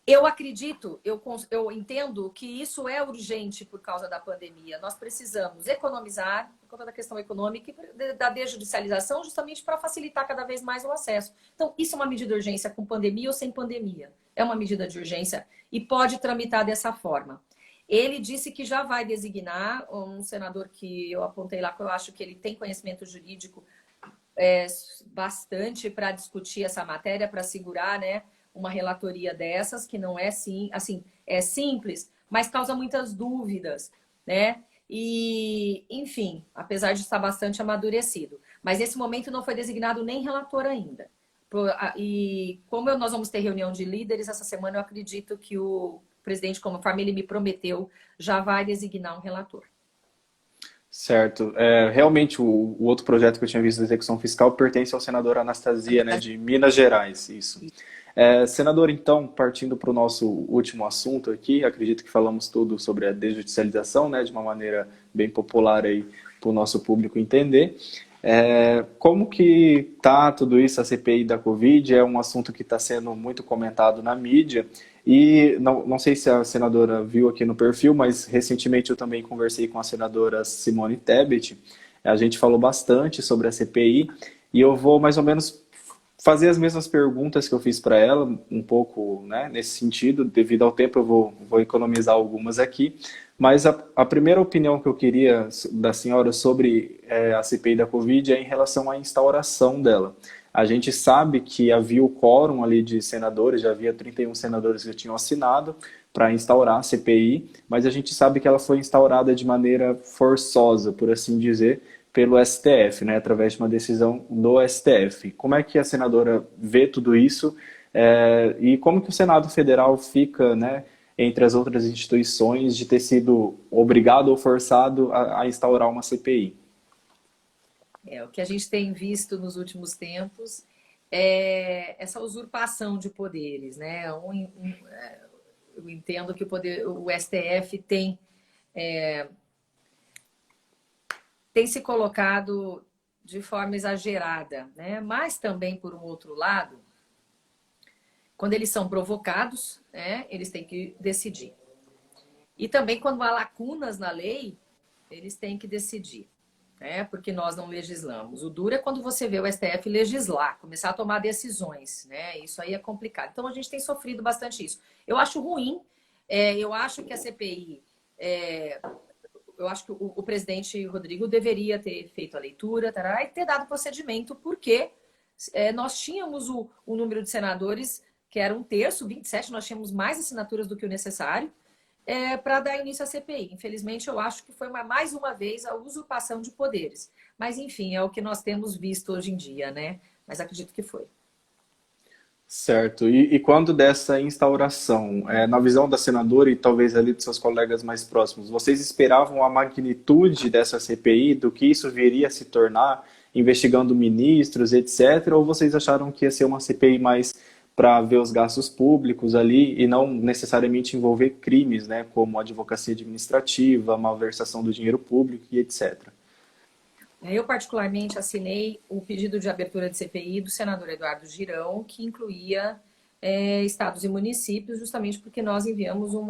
eu acredito, eu entendo que isso é urgente por causa da pandemia. Nós precisamos economizar, por conta da questão econômica e da desjudicialização, justamente para facilitar cada vez mais o acesso. Então, isso é uma medida de urgência com pandemia ou sem pandemia. É uma medida de urgência e pode tramitar dessa forma. Ele disse que já vai designar um senador que eu apontei lá, que eu acho que ele tem conhecimento jurídico bastante para discutir essa matéria, para segurar, né, uma relatoria dessas, que não é assim, é simples, mas causa muitas dúvidas, né? E, enfim, apesar de estar bastante amadurecido. Mas nesse momento não foi designado nem relator ainda. E como nós vamos ter reunião de líderes essa semana, eu acredito que o presidente, conforme ele me prometeu, já vai designar um relator. Certo. Realmente, o outro projeto que eu tinha visto da execução fiscal pertence ao senador Anastasia, né, de Minas Gerais, isso. Senador, então, partindo para o nosso último assunto aqui, acredito que falamos tudo sobre a desjudicialização, né, de uma maneira bem popular aí para o nosso público entender. Como que está tudo isso, a CPI da Covid? É um assunto que está sendo muito comentado na mídia e não sei se a senadora viu aqui no perfil, mas recentemente eu também conversei com a senadora Simone Tebet. A gente falou bastante sobre a CPI e eu vou mais ou menos fazer as mesmas perguntas que eu fiz para ela, um pouco, né, nesse sentido. Devido ao tempo eu vou economizar algumas aqui. Mas a primeira opinião que eu queria da senhora sobre a CPI da Covid é em relação à instauração dela. A gente sabe que havia o quórum ali de senadores, já havia 31 senadores que tinham assinado para instaurar a CPI, mas a gente sabe que ela foi instaurada de maneira forçosa, por assim dizer, pelo STF, né, através de uma decisão do STF. Como é que a senadora vê tudo isso e como que o Senado Federal fica, né, entre as outras instituições de ter sido obrigado ou forçado a instaurar uma CPI. O que a gente tem visto nos últimos tempos é essa usurpação de poderes, né? Eu entendo que o STF tem se colocado de forma exagerada, né? Mas também, por um outro lado, quando eles são provocados, né, eles têm que decidir. E também, quando há lacunas na lei, eles têm que decidir, né? Porque nós não legislamos. O duro é quando você vê o STF legislar, começar a tomar decisões, né? Isso aí é complicado. Então, a gente tem sofrido bastante isso. Eu acho ruim, eu acho que a CPI... eu acho que o presidente Rodrigo deveria ter feito a leitura, tará, e ter dado procedimento, porque nós tínhamos o número de senadores, que era 1/3, 27, nós tínhamos mais assinaturas do que o necessário, para dar início à CPI. Infelizmente, eu acho que foi mais uma vez a usurpação de poderes. Mas, enfim, é o que nós temos visto hoje em dia, né? Mas acredito que foi. Certo. E quando dessa instauração, na visão da senadora e talvez ali dos seus colegas mais próximos, vocês esperavam a magnitude dessa CPI, do que isso viria a se tornar, investigando ministros, etc., ou vocês acharam que ia ser uma CPI mais para ver os gastos públicos ali e não necessariamente envolver crimes, né, como advocacia administrativa, malversação do dinheiro público e etc.? Eu, particularmente, assinei o pedido de abertura de CPI do senador Eduardo Girão, que incluía estados e municípios, justamente porque nós enviamos um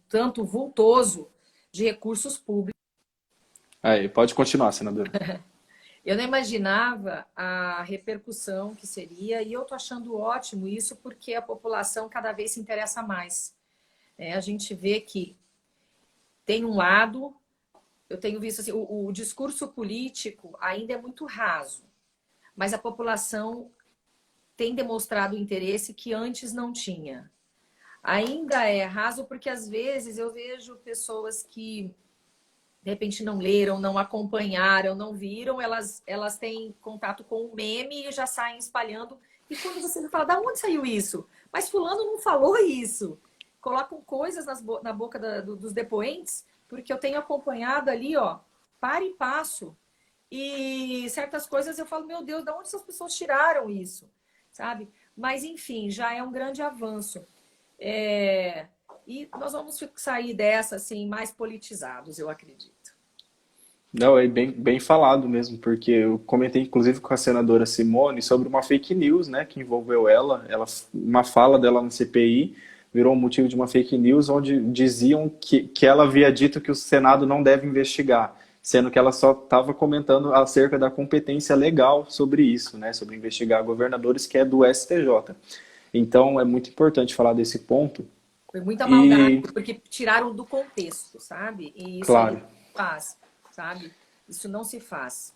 tanto vultoso de recursos públicos. Aí, pode continuar, senadora. Eu não imaginava a repercussão que seria, e eu estou achando ótimo isso, porque a população cada vez se interessa mais. A gente vê que tem um lado, eu tenho visto assim, o discurso político ainda é muito raso, mas a população tem demonstrado interesse que antes não tinha. Ainda é raso porque às vezes eu vejo pessoas que de repente não leram, não acompanharam, não viram, elas têm contato com o meme e já saem espalhando. E quando você fala, da onde saiu isso? Mas fulano não falou isso. Colocam coisas na boca dos depoentes, porque eu tenho acompanhado ali, ó, para e passo. E certas coisas eu falo, meu Deus, de onde essas pessoas tiraram isso? Sabe? Mas, enfim, já é um grande avanço. E nós vamos sair dessa, assim, mais politizados, eu acredito. Não, é bem falado mesmo, porque eu comentei inclusive com a senadora Simone sobre uma fake news, né, que envolveu uma fala dela no CPI virou motivo de uma fake news onde diziam que ela havia dito que o Senado não deve investigar, sendo que ela só estava comentando acerca da competência legal sobre isso, né, sobre investigar governadores, que é do STJ. Então é muito importante falar desse ponto. Foi muita maldade, E, porque tiraram do contexto, sabe? E isso aí claro, não se faz, sabe? Isso não se faz.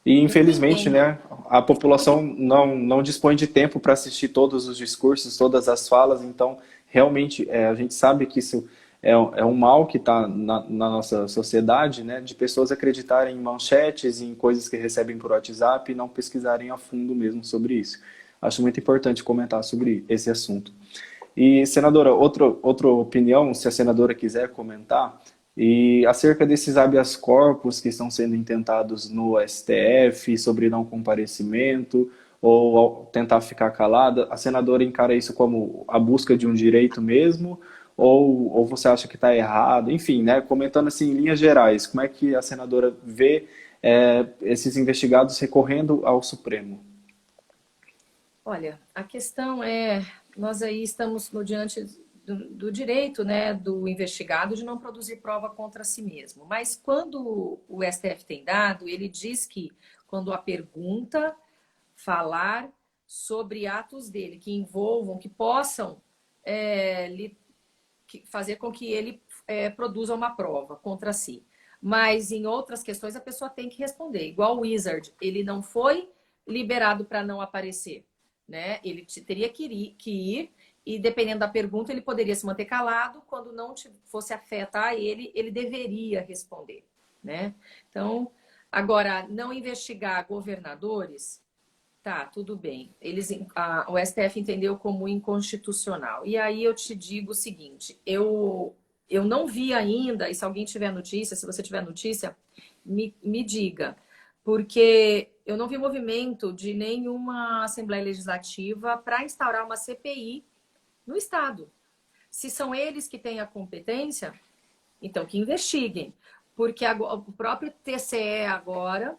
e Com infelizmente, ninguém. né, a população não dispõe de tempo para assistir todos os discursos, todas as falas, então realmente a gente sabe que isso é um mal que está na nossa sociedade, né, de pessoas acreditarem em manchetes, em coisas que recebem por WhatsApp e não pesquisarem a fundo mesmo sobre isso. Acho muito importante comentar sobre esse assunto. E, senadora, outra opinião, se a senadora quiser comentar, e acerca desses habeas corpus que estão sendo intentados no STF sobre não comparecimento ou tentar ficar calada, a senadora encara isso como a busca de um direito mesmo ou você acha que está errado? Enfim, né, comentando assim em linhas gerais, como é que a senadora vê esses investigados recorrendo ao Supremo? Olha, a questão nós aí estamos diante do direito, né, do investigado de não produzir prova contra si mesmo. Mas quando o STF tem dado, ele diz que quando a pergunta falar sobre atos dele que envolvam, que possam fazer com que ele produza uma prova contra si. Mas em outras questões a pessoa tem que responder. Igual o Wizard, ele não foi liberado para não aparecer, né? Ele teria que ir e dependendo da pergunta ele poderia se manter calado. Quando não fosse afetar ele deveria responder, né? Então, agora, não investigar governadores, Tá, tudo bem. O STF entendeu como inconstitucional. E aí eu te digo o seguinte, eu não vi ainda, e se alguém tiver notícia, se você tiver notícia, me diga. Porque eu não vi movimento de nenhuma Assembleia Legislativa para instaurar uma CPI no Estado. Se são eles que têm a competência, então que investiguem. Porque o próprio TCE agora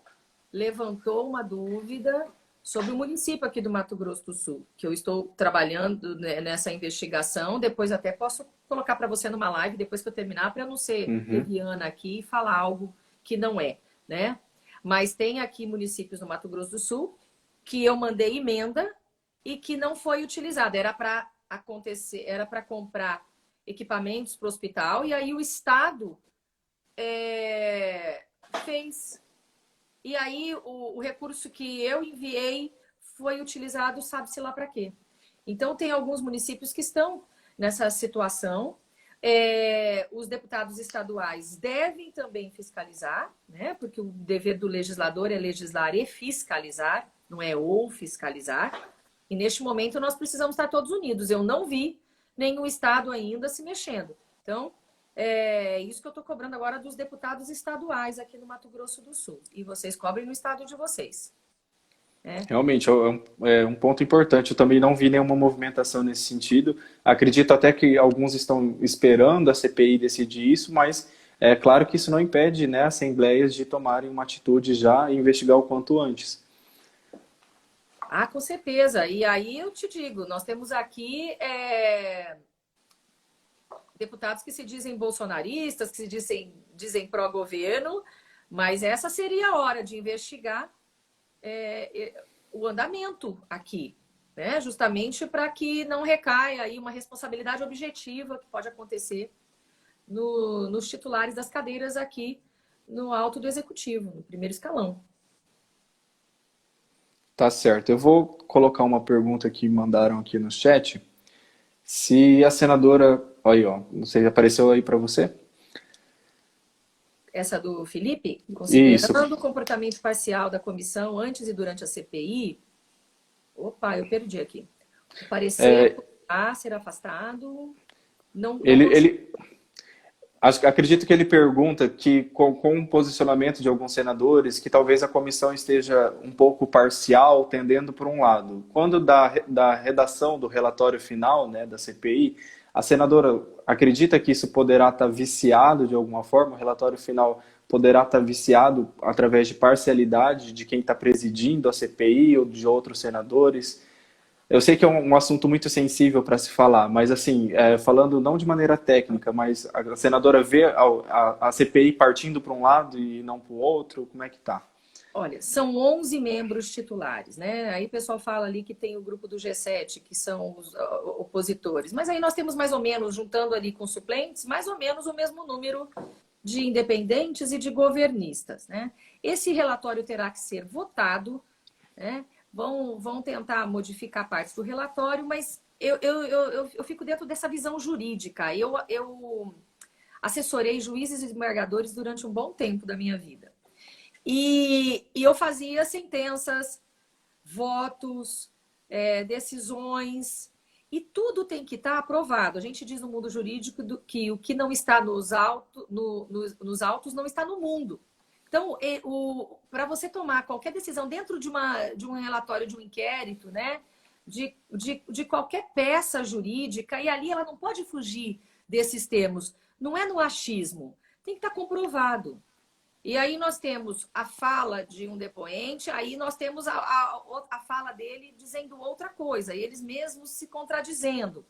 levantou uma dúvida sobre o município aqui do Mato Grosso do Sul, que eu estou trabalhando, né, nessa investigação. Depois até posso colocar para você numa live, depois que eu terminar, para não ser Uhum. leviana aqui e falar algo que não é, né? Mas tem aqui municípios no Mato Grosso do Sul que eu mandei emenda e que não foi utilizada. Era para acontecer, era para comprar equipamentos para o hospital, e aí o Estado fez. E aí o recurso que eu enviei foi utilizado, sabe-se lá para quê. Então, tem alguns municípios que estão nessa situação. Os deputados estaduais devem também fiscalizar, né? Porque o dever do legislador é legislar e fiscalizar, não é ou fiscalizar. E neste momento nós precisamos estar todos unidos. Eu não vi nenhum estado ainda se mexendo. Então, é isso que eu estou cobrando agora dos deputados estaduais aqui no Mato Grosso do Sul. E vocês cobrem no estado de vocês. Realmente, é um ponto importante. Eu também não vi nenhuma movimentação nesse sentido. Acredito até que alguns estão esperando a CPI decidir isso, mas é claro que isso não impede, né, assembleias de tomarem uma atitude já e investigar o quanto antes. Ah, com certeza. E aí eu te digo, nós temos aqui deputados que se dizem bolsonaristas, que se dizem pró-governo, mas essa seria a hora de investigar o andamento aqui, né? Justamente para que não recaia aí uma responsabilidade objetiva que pode acontecer nos titulares das cadeiras aqui no alto do executivo, no primeiro escalão. Tá certo. Eu vou colocar uma pergunta que mandaram aqui no chat. Se a senadora, aí ó, não sei, apareceu aí para você? Essa do Felipe, Isso. considerando o comportamento parcial da comissão antes e durante a CPI, opa, eu perdi aqui. O parecer a ser afastado, não Ele, acredito que ele pergunta que com o posicionamento de alguns senadores, que talvez a comissão esteja um pouco parcial, tendendo por um lado. Quando da redação do relatório final, né, da CPI, a senadora acredita que isso poderá estar viciado de alguma forma, o relatório final poderá estar viciado através de parcialidade de quem está presidindo a CPI ou de outros senadores. Eu sei que é um assunto muito sensível para se falar, mas assim, falando não de maneira técnica, mas a senadora vê a CPI partindo para um lado e não para o outro, como é que tá? Olha, são 11 membros titulares, né? Aí o pessoal fala ali que tem o grupo do G7, que são os opositores. Mas aí nós temos mais ou menos, juntando ali com suplentes, mais ou menos o mesmo número de independentes e de governistas, né? Esse relatório terá que ser votado, né? Vão tentar modificar partes do relatório, mas eu fico dentro dessa visão jurídica. Eu assessorei juízes e desembargadores durante um bom tempo da minha vida. E eu fazia sentenças, votos, decisões, e tudo tem que estar aprovado. A gente diz no mundo jurídico que o que não está nos autos não está no mundo. Então, para você tomar qualquer decisão dentro de um relatório, de um inquérito, né, de qualquer peça jurídica, e ali ela não pode fugir desses termos, não é no achismo, tem que estar comprovado. E aí nós temos a fala de um depoente, aí nós temos a fala dele dizendo outra coisa, e eles mesmos se contradizendo.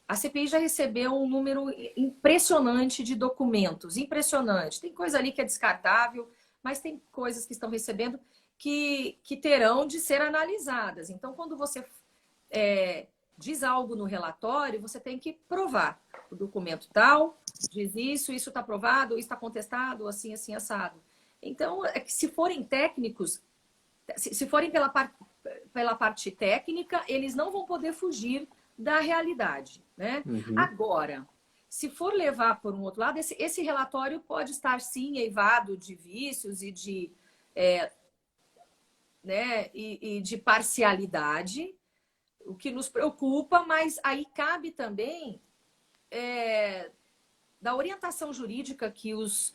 A CPI já recebeu um número impressionante de documentos, impressionante. Tem coisa ali que é descartável, mas tem coisas que estão recebendo que terão de ser analisadas. Então, quando você diz algo no relatório, você tem que provar. O documento tal diz isso está aprovado, isso está contestado, assim, assim, assado. Então, se forem técnicos, se forem pela parte técnica, eles não vão poder fugir da realidade, né? Uhum. Agora, se for levar por um outro lado, esse relatório pode estar, sim, eivado de vícios e de né, e de parcialidade, o que nos preocupa, mas aí cabe também da orientação jurídica que os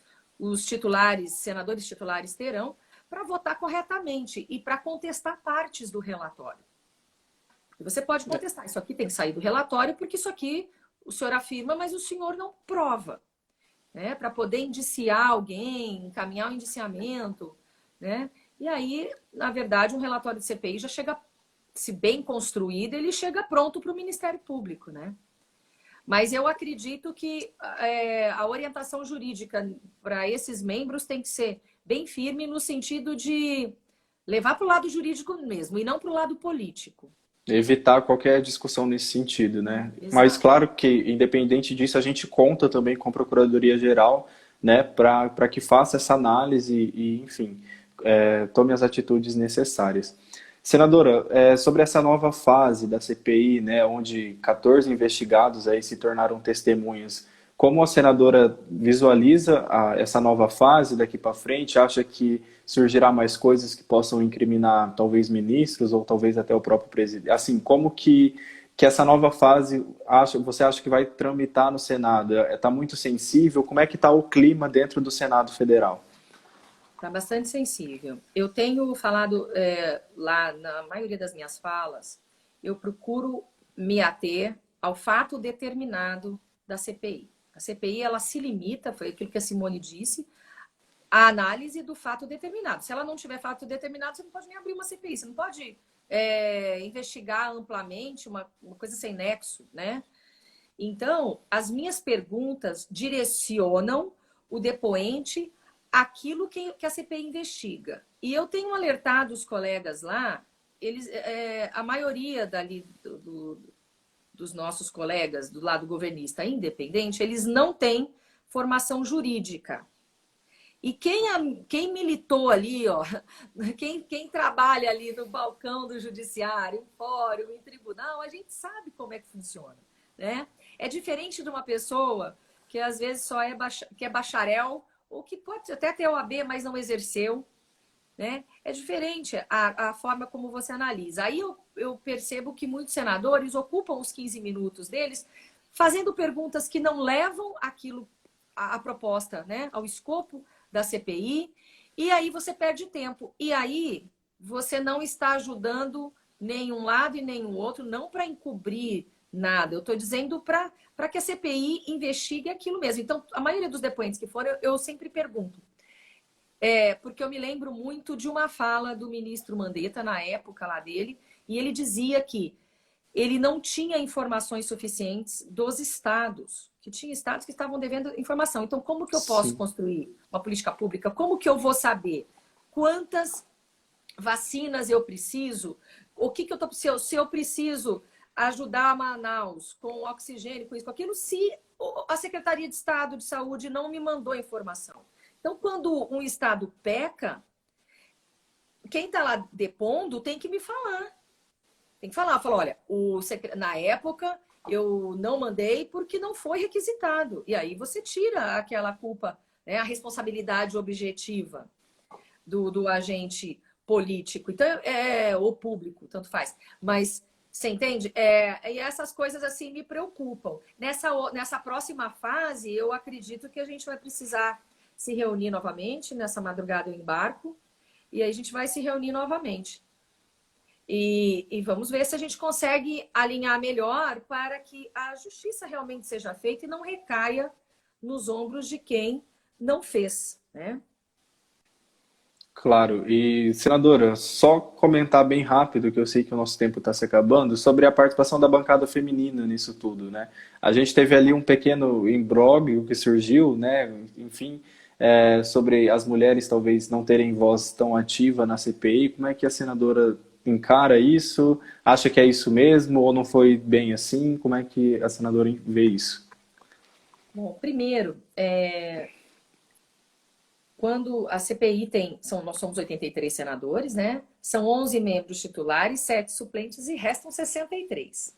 titulares, senadores titulares terão para votar corretamente e para contestar partes do relatório. E você pode contestar, isso aqui tem que sair do relatório, porque isso aqui o senhor afirma, mas o senhor não prova. Né? Para poder indiciar alguém, encaminhar o indiciamento. Né? E aí, na verdade, um relatório de CPI já chega, se bem construído, ele chega pronto para o Ministério Público. Né? Mas eu acredito que a orientação jurídica para esses membros tem que ser bem firme no sentido de levar para o lado jurídico mesmo e não para o lado político. Evitar qualquer discussão nesse sentido, né? Exato. Mas claro que, independente disso, a gente conta também com a Procuradoria-Geral, né, para que faça essa análise e, enfim, tome as atitudes necessárias. Senadora, sobre essa nova fase da CPI, né, onde 14 investigados aí se tornaram testemunhas, como a senadora visualiza essa nova fase daqui para frente? Acha que surgirá mais coisas que possam incriminar talvez ministros ou talvez até o próprio presidente? Assim, como que essa nova fase você acha que vai tramitar no Senado? Está muito sensível? Como é que está o clima dentro do Senado Federal? Está bastante sensível. Eu tenho falado lá na maioria das minhas falas, eu procuro me ater ao fato determinado da CPI. A CPI, ela se limita, foi aquilo que a Simone disse, à análise do fato determinado. Se ela não tiver fato determinado, você não pode nem abrir uma CPI, você não pode investigar amplamente uma coisa sem nexo, né? Então, as minhas perguntas direcionam o depoente àquilo que a CPI investiga. E eu tenho alertado os colegas lá, a maioria dali dos nossos colegas do lado governista independente, eles não têm formação jurídica. E quem militou ali, ó, quem trabalha ali no balcão do judiciário, em fórum, em tribunal, a gente sabe como é que funciona. Né? É diferente de uma pessoa que às vezes só que é bacharel, ou que pode até ter OAB, mas não exerceu. Né? É diferente a forma como você analisa. Aí eu percebo que muitos senadores ocupam os 15 minutos deles fazendo perguntas que não levam aquilo, a proposta, né, ao escopo da CPI, e aí você perde tempo. E aí você não está ajudando nenhum lado e nenhum outro, não para encobrir nada. Eu estou dizendo para que a CPI investigue aquilo mesmo. Então, a maioria dos depoentes que foram, eu sempre pergunto. Porque eu me lembro muito de uma fala do ministro Mandetta, na época lá dele, e ele dizia que ele não tinha informações suficientes dos estados, que tinha estados que estavam devendo informação. Então, como que eu posso construir uma política pública? Como que eu vou saber quantas vacinas eu preciso? O que eu tô precisando? Se eu preciso ajudar a Manaus com oxigênio, com isso, com aquilo, se a Secretaria de Estado de Saúde não me mandou informação. Então, quando um estado peca, quem está lá depondo tem que me falar. Tem que falar, olha, na época eu não mandei porque não foi requisitado. E aí você tira aquela culpa, né, a responsabilidade objetiva do agente político. Então, ou público, tanto faz. Mas, você entende? E essas coisas assim me preocupam. Nessa próxima fase, eu acredito que a gente vai precisar se reunir novamente. Nessa madrugada eu embarco. E aí a gente vai se reunir novamente. E vamos ver se a gente consegue alinhar melhor para que a justiça realmente seja feita e não recaia nos ombros de quem não fez, né? Claro. E, senadora, só comentar bem rápido, que eu sei que o nosso tempo está se acabando, sobre a participação da bancada feminina nisso tudo, né? A gente teve ali um pequeno imbróglio que surgiu, né? Enfim, sobre as mulheres talvez não terem voz tão ativa na CPI. Como é que a senadora encara isso? Acha que é isso mesmo ou não foi bem assim? Como é que a senadora vê isso? Bom, primeiro, quando a CPI nós somos 83 senadores, né? São 11 membros titulares, 7 suplentes e restam 63,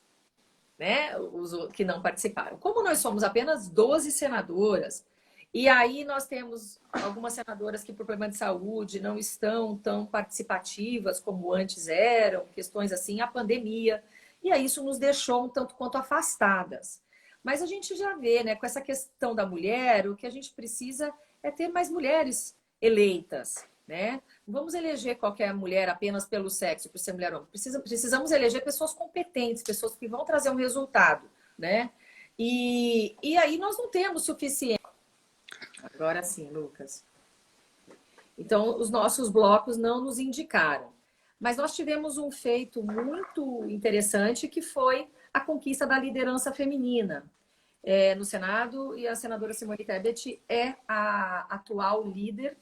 né? Os que não participaram. Como nós somos apenas 12 senadoras E aí nós temos algumas senadoras que, por problema de saúde, não estão tão participativas como antes eram, questões assim, a pandemia. E aí isso nos deixou um tanto quanto afastadas. Mas a gente já vê, né, com essa questão da mulher, o que a gente precisa é ter mais mulheres eleitas, né? Não vamos eleger qualquer mulher apenas pelo sexo, por ser mulher ou homem. Precisamos eleger pessoas competentes, pessoas que vão trazer um resultado, né? E aí nós não temos suficiente. Agora sim, Lucas. Então, os nossos blocos não nos indicaram. Mas nós tivemos um feito muito interessante, que foi a conquista da liderança feminina no Senado, e a senadora Simone Tebet é a atual líder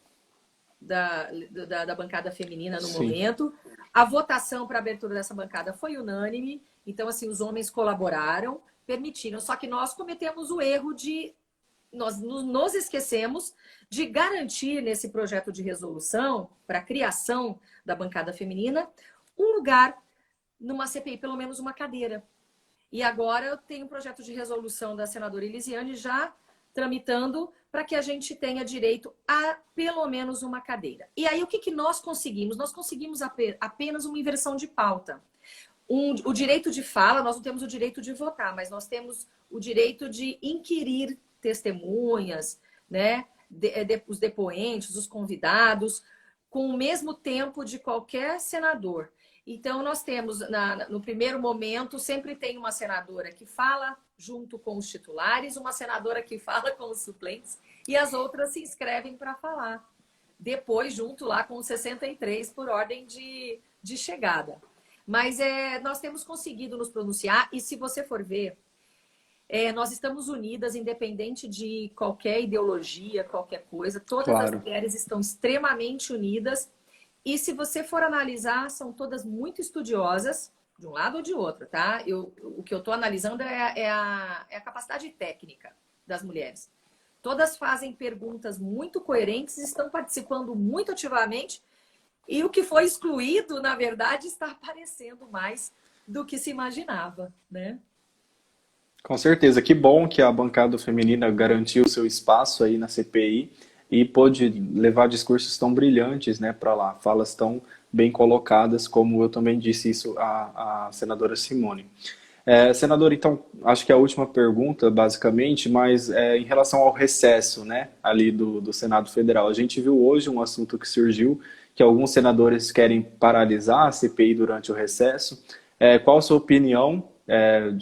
da bancada feminina no Sim. momento. A votação para a abertura dessa bancada foi unânime, então, assim, os homens colaboraram, permitiram, só que nós cometemos o erro de nós nos esquecemos de garantir nesse projeto de resolução para a criação da bancada feminina um lugar numa CPI, pelo menos uma cadeira. E agora eu tenho um projeto de resolução da senadora Elisiane já tramitando para que a gente tenha direito a pelo menos uma cadeira. E aí o que nós conseguimos? Nós conseguimos apenas uma inversão de pauta. O direito de fala, nós não temos o direito de votar, mas nós temos o direito de inquirir testemunhas, né? Os depoentes, os convidados, com o mesmo tempo de qualquer senador. Então, nós temos, no primeiro momento, sempre tem uma senadora que fala junto com os titulares, uma senadora que fala com os suplentes, e as outras se inscrevem para falar. Depois, junto lá com os 63 por ordem de chegada. Mas nós temos conseguido nos pronunciar, e se você for ver, nós estamos unidas, independente de qualquer ideologia, qualquer coisa. Todas as mulheres estão extremamente unidas. E se você for analisar, são todas muito estudiosas, de um lado ou de outro, tá? O que eu estou analisando é a capacidade técnica das mulheres. Todas fazem perguntas muito coerentes, estão participando muito ativamente. E o que foi excluído, na verdade, está aparecendo mais do que se imaginava, né? Com certeza, que bom que a bancada feminina garantiu seu espaço aí na CPI e pôde levar discursos tão brilhantes, né, para lá, falas tão bem colocadas, como eu também disse isso à senadora Simone. Senador, então, acho que é a última pergunta, basicamente, mas em relação ao recesso, né, ali do Senado Federal. A gente viu hoje um assunto que surgiu, que alguns senadores querem paralisar a CPI durante o recesso. Qual a sua opinião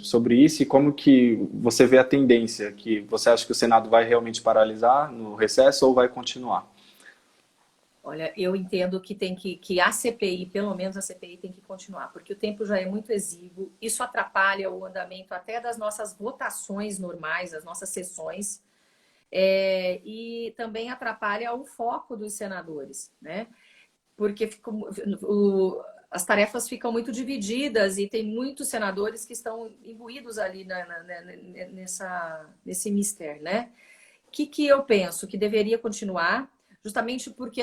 sobre isso e como que você vê a tendência? Que você acha que o Senado vai realmente paralisar no recesso ou vai continuar? Olha, eu entendo que a CPI, pelo menos a CPI, tem que continuar, porque o tempo já é muito exíguo, isso atrapalha o andamento até das nossas votações normais, das nossas sessões, e também atrapalha o foco dos senadores, né? Porque as tarefas ficam muito divididas e tem muitos senadores que estão imbuídos ali nesse mistério, né? O que eu penso? Que deveria continuar, justamente porque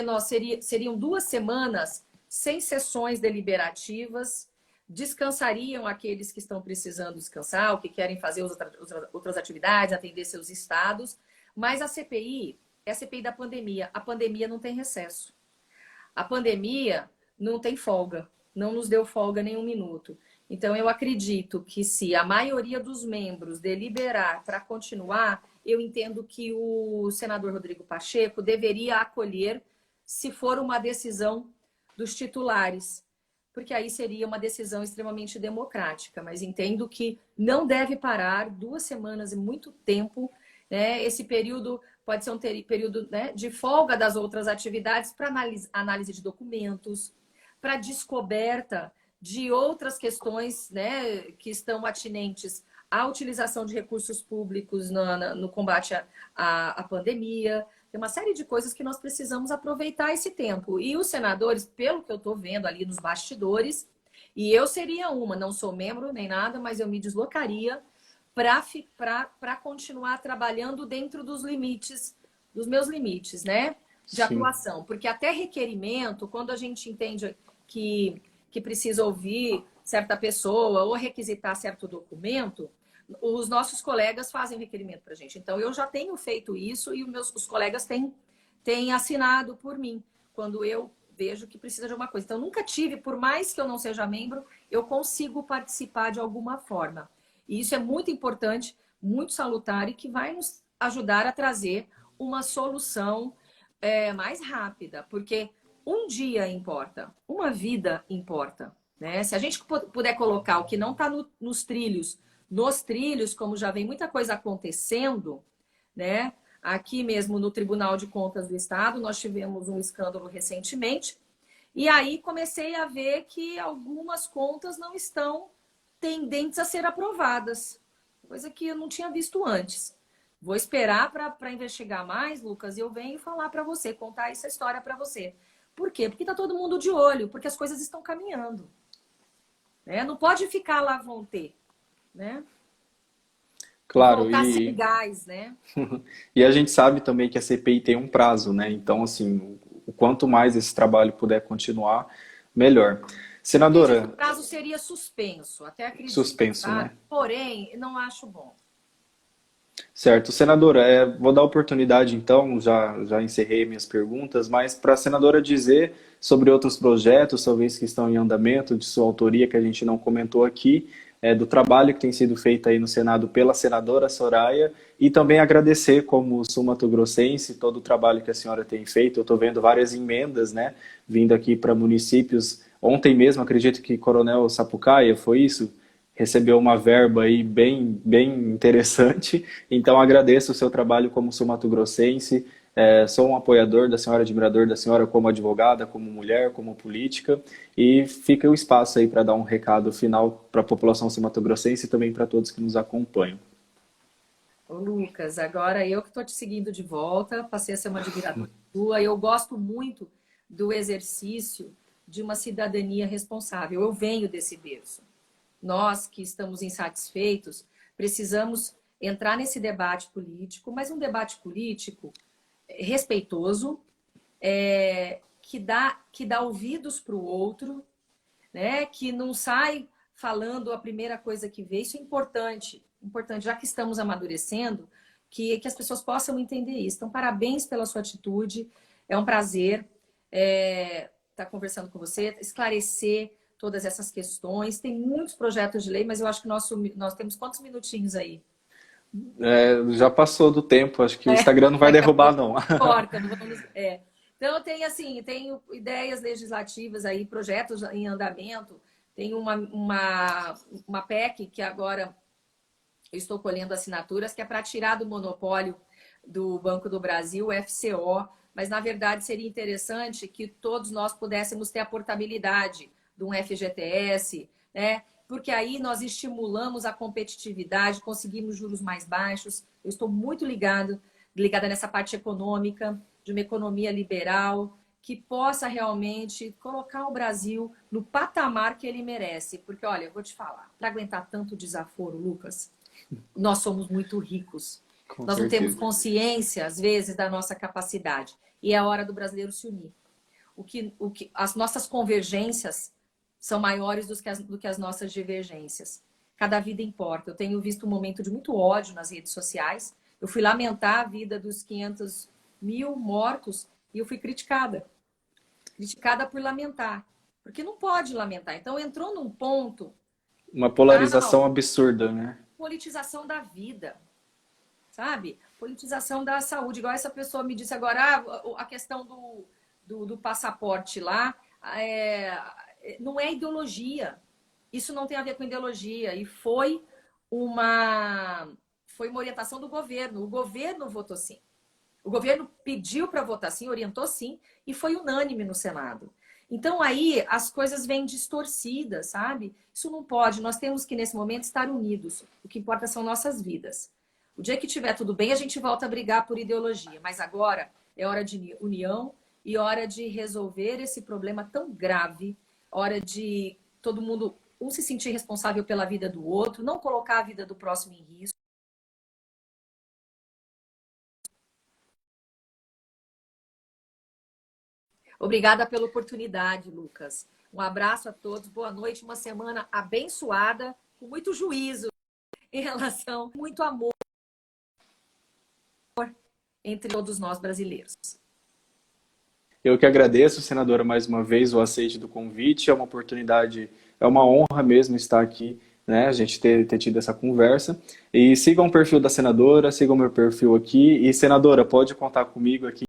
seriam 2 semanas sem sessões deliberativas, descansariam aqueles que estão precisando descansar, ou que querem fazer outras atividades, atender seus estados, mas a CPI é a CPI da pandemia. A pandemia não tem recesso. A pandemia não tem folga, não nos deu folga nem um minuto. Então, eu acredito que se a maioria dos membros deliberar para continuar, eu entendo que o senador Rodrigo Pacheco deveria acolher se for uma decisão dos titulares, porque aí seria uma decisão extremamente democrática. Mas entendo que não deve parar, 2 semanas é muito tempo, né? Esse período pode ser um período, né, de folga das outras atividades para análise de documentos, para descoberta de outras questões, né, que estão atinentes à utilização de recursos públicos no combate à pandemia. Tem uma série de coisas que nós precisamos aproveitar esse tempo. E os senadores, pelo que eu estou vendo ali nos bastidores, e eu seria não sou membro nem nada, mas eu me deslocaria para continuar trabalhando dentro dos limites, dos meus limites, né, de atuação. Porque até requerimento, quando a gente entende que precisa ouvir certa pessoa ou requisitar certo documento, os nossos colegas fazem requerimento para a gente. Então, eu já tenho feito isso e os colegas têm assinado por mim, quando eu vejo que precisa de alguma coisa. Então, nunca tive, por mais que eu não seja membro, eu consigo participar de alguma forma. E isso é muito importante, muito salutar e que vai nos ajudar a trazer uma solução mais rápida, porque um dia importa, uma vida importa, né? Se a gente puder colocar o que não está nos trilhos, como já vem muita coisa acontecendo, né? Aqui mesmo no Tribunal de Contas do Estado, nós tivemos um escândalo recentemente, e aí comecei a ver que algumas contas não estão tendentes a ser aprovadas, coisa que eu não tinha visto antes. Vou esperar para investigar mais, Lucas, e eu venho falar para você, contar essa história para você. Por quê? Porque está todo mundo de olho, porque as coisas estão caminhando. Né? Não pode ficar lá, vão ter. Né? Claro, voltar sem gás, né? E a gente sabe também que a CPI tem um prazo, né? Então, assim, o quanto mais esse trabalho puder continuar, melhor. Senadora, O prazo seria suspenso, até acredito. suspenso, Tá? né? Porém, não acho bom. Certo. Senadora, vou dar oportunidade então, já encerrei minhas perguntas, mas para a senadora dizer sobre outros projetos, talvez que estão em andamento, de sua autoria, que a gente não comentou aqui, do trabalho que tem sido feito aí no Senado pela senadora Soraya, e também agradecer como sul-mato-grossense todo o trabalho que a senhora tem feito. Eu estou vendo várias emendas, né, vindo aqui para municípios. Ontem mesmo, acredito que Coronel Sapucaia, foi isso? Recebeu uma verba aí bem interessante. Então agradeço o seu trabalho como sul-mato-grossense. Sou um apoiador da senhora, admirador da senhora como advogada, como mulher, como política. E fica o espaço aí para dar um recado final para a população sul-mato-grossense e também para todos que nos acompanham. Ô, Lucas, agora eu que estou te seguindo de volta, passei a ser uma admiradora tua. Eu gosto muito do exercício de uma cidadania responsável. Eu venho desse berço. Nós que estamos insatisfeitos, precisamos entrar nesse debate político, mas um debate político respeitoso, que dá ouvidos para o outro, né? Que não sai falando a primeira coisa que vê. Isso é importante, já que estamos amadurecendo, que as pessoas possam entender isso. Então, parabéns pela sua atitude, é um prazer estar conversando com você, esclarecer todas essas questões. Tem muitos projetos de lei, mas eu acho que nós temos quantos minutinhos aí? Já passou do tempo, acho que o Instagram não vai Daqui a derrubar, pouco não. corta, não vamos. Então, tenho ideias legislativas aí, projetos em andamento. Tem uma PEC que agora eu estou colhendo assinaturas, que é para tirar do monopólio do Banco do Brasil, o FCO, mas na verdade seria interessante que todos nós pudéssemos ter a portabilidade de um FGTS, né? Porque aí nós estimulamos a competitividade, conseguimos juros mais baixos. Eu estou muito ligada nessa parte econômica, de uma economia liberal, que possa realmente colocar o Brasil no patamar que ele merece. Porque, olha, eu vou te falar, para aguentar tanto desaforo, Lucas, nós somos muito ricos. Com Nós não temos certeza. consciência, às vezes, da nossa capacidade. E é a hora do brasileiro se unir. As nossas convergências são maiores do que as nossas divergências. Cada vida importa. Eu tenho visto um momento de muito ódio nas redes sociais. Eu fui lamentar a vida dos 500 mil mortos e eu fui criticada. Criticada por lamentar. Porque não pode lamentar. Então, entrou num ponto Uma polarização tal, absurda, né? politização da vida, sabe? Politização da saúde. Igual essa pessoa me disse agora, a questão do passaporte lá, não é ideologia. Isso não tem a ver com ideologia. E foi uma orientação do governo. O governo votou sim. O governo pediu para votar sim, orientou sim, e foi unânime no Senado. Então aí as coisas vêm distorcidas, sabe? Isso não pode. Nós temos que, nesse momento, estar unidos. O que importa são nossas vidas. O dia que tiver tudo bem, a gente volta a brigar por ideologia. Mas agora é hora de união e hora de resolver esse problema tão grave. Hora de todo mundo, um se sentir responsável pela vida do outro, não colocar a vida do próximo em risco. Obrigada pela oportunidade, Lucas. Um abraço a todos, boa noite, uma semana abençoada, com muito juízo em relação a muito amor entre todos nós brasileiros. Eu que agradeço, senadora, mais uma vez o aceite do convite. É uma oportunidade, é uma honra mesmo estar aqui, né? A gente ter tido essa conversa. E sigam o perfil da senadora, sigam o meu perfil aqui. E, senadora, pode contar comigo aqui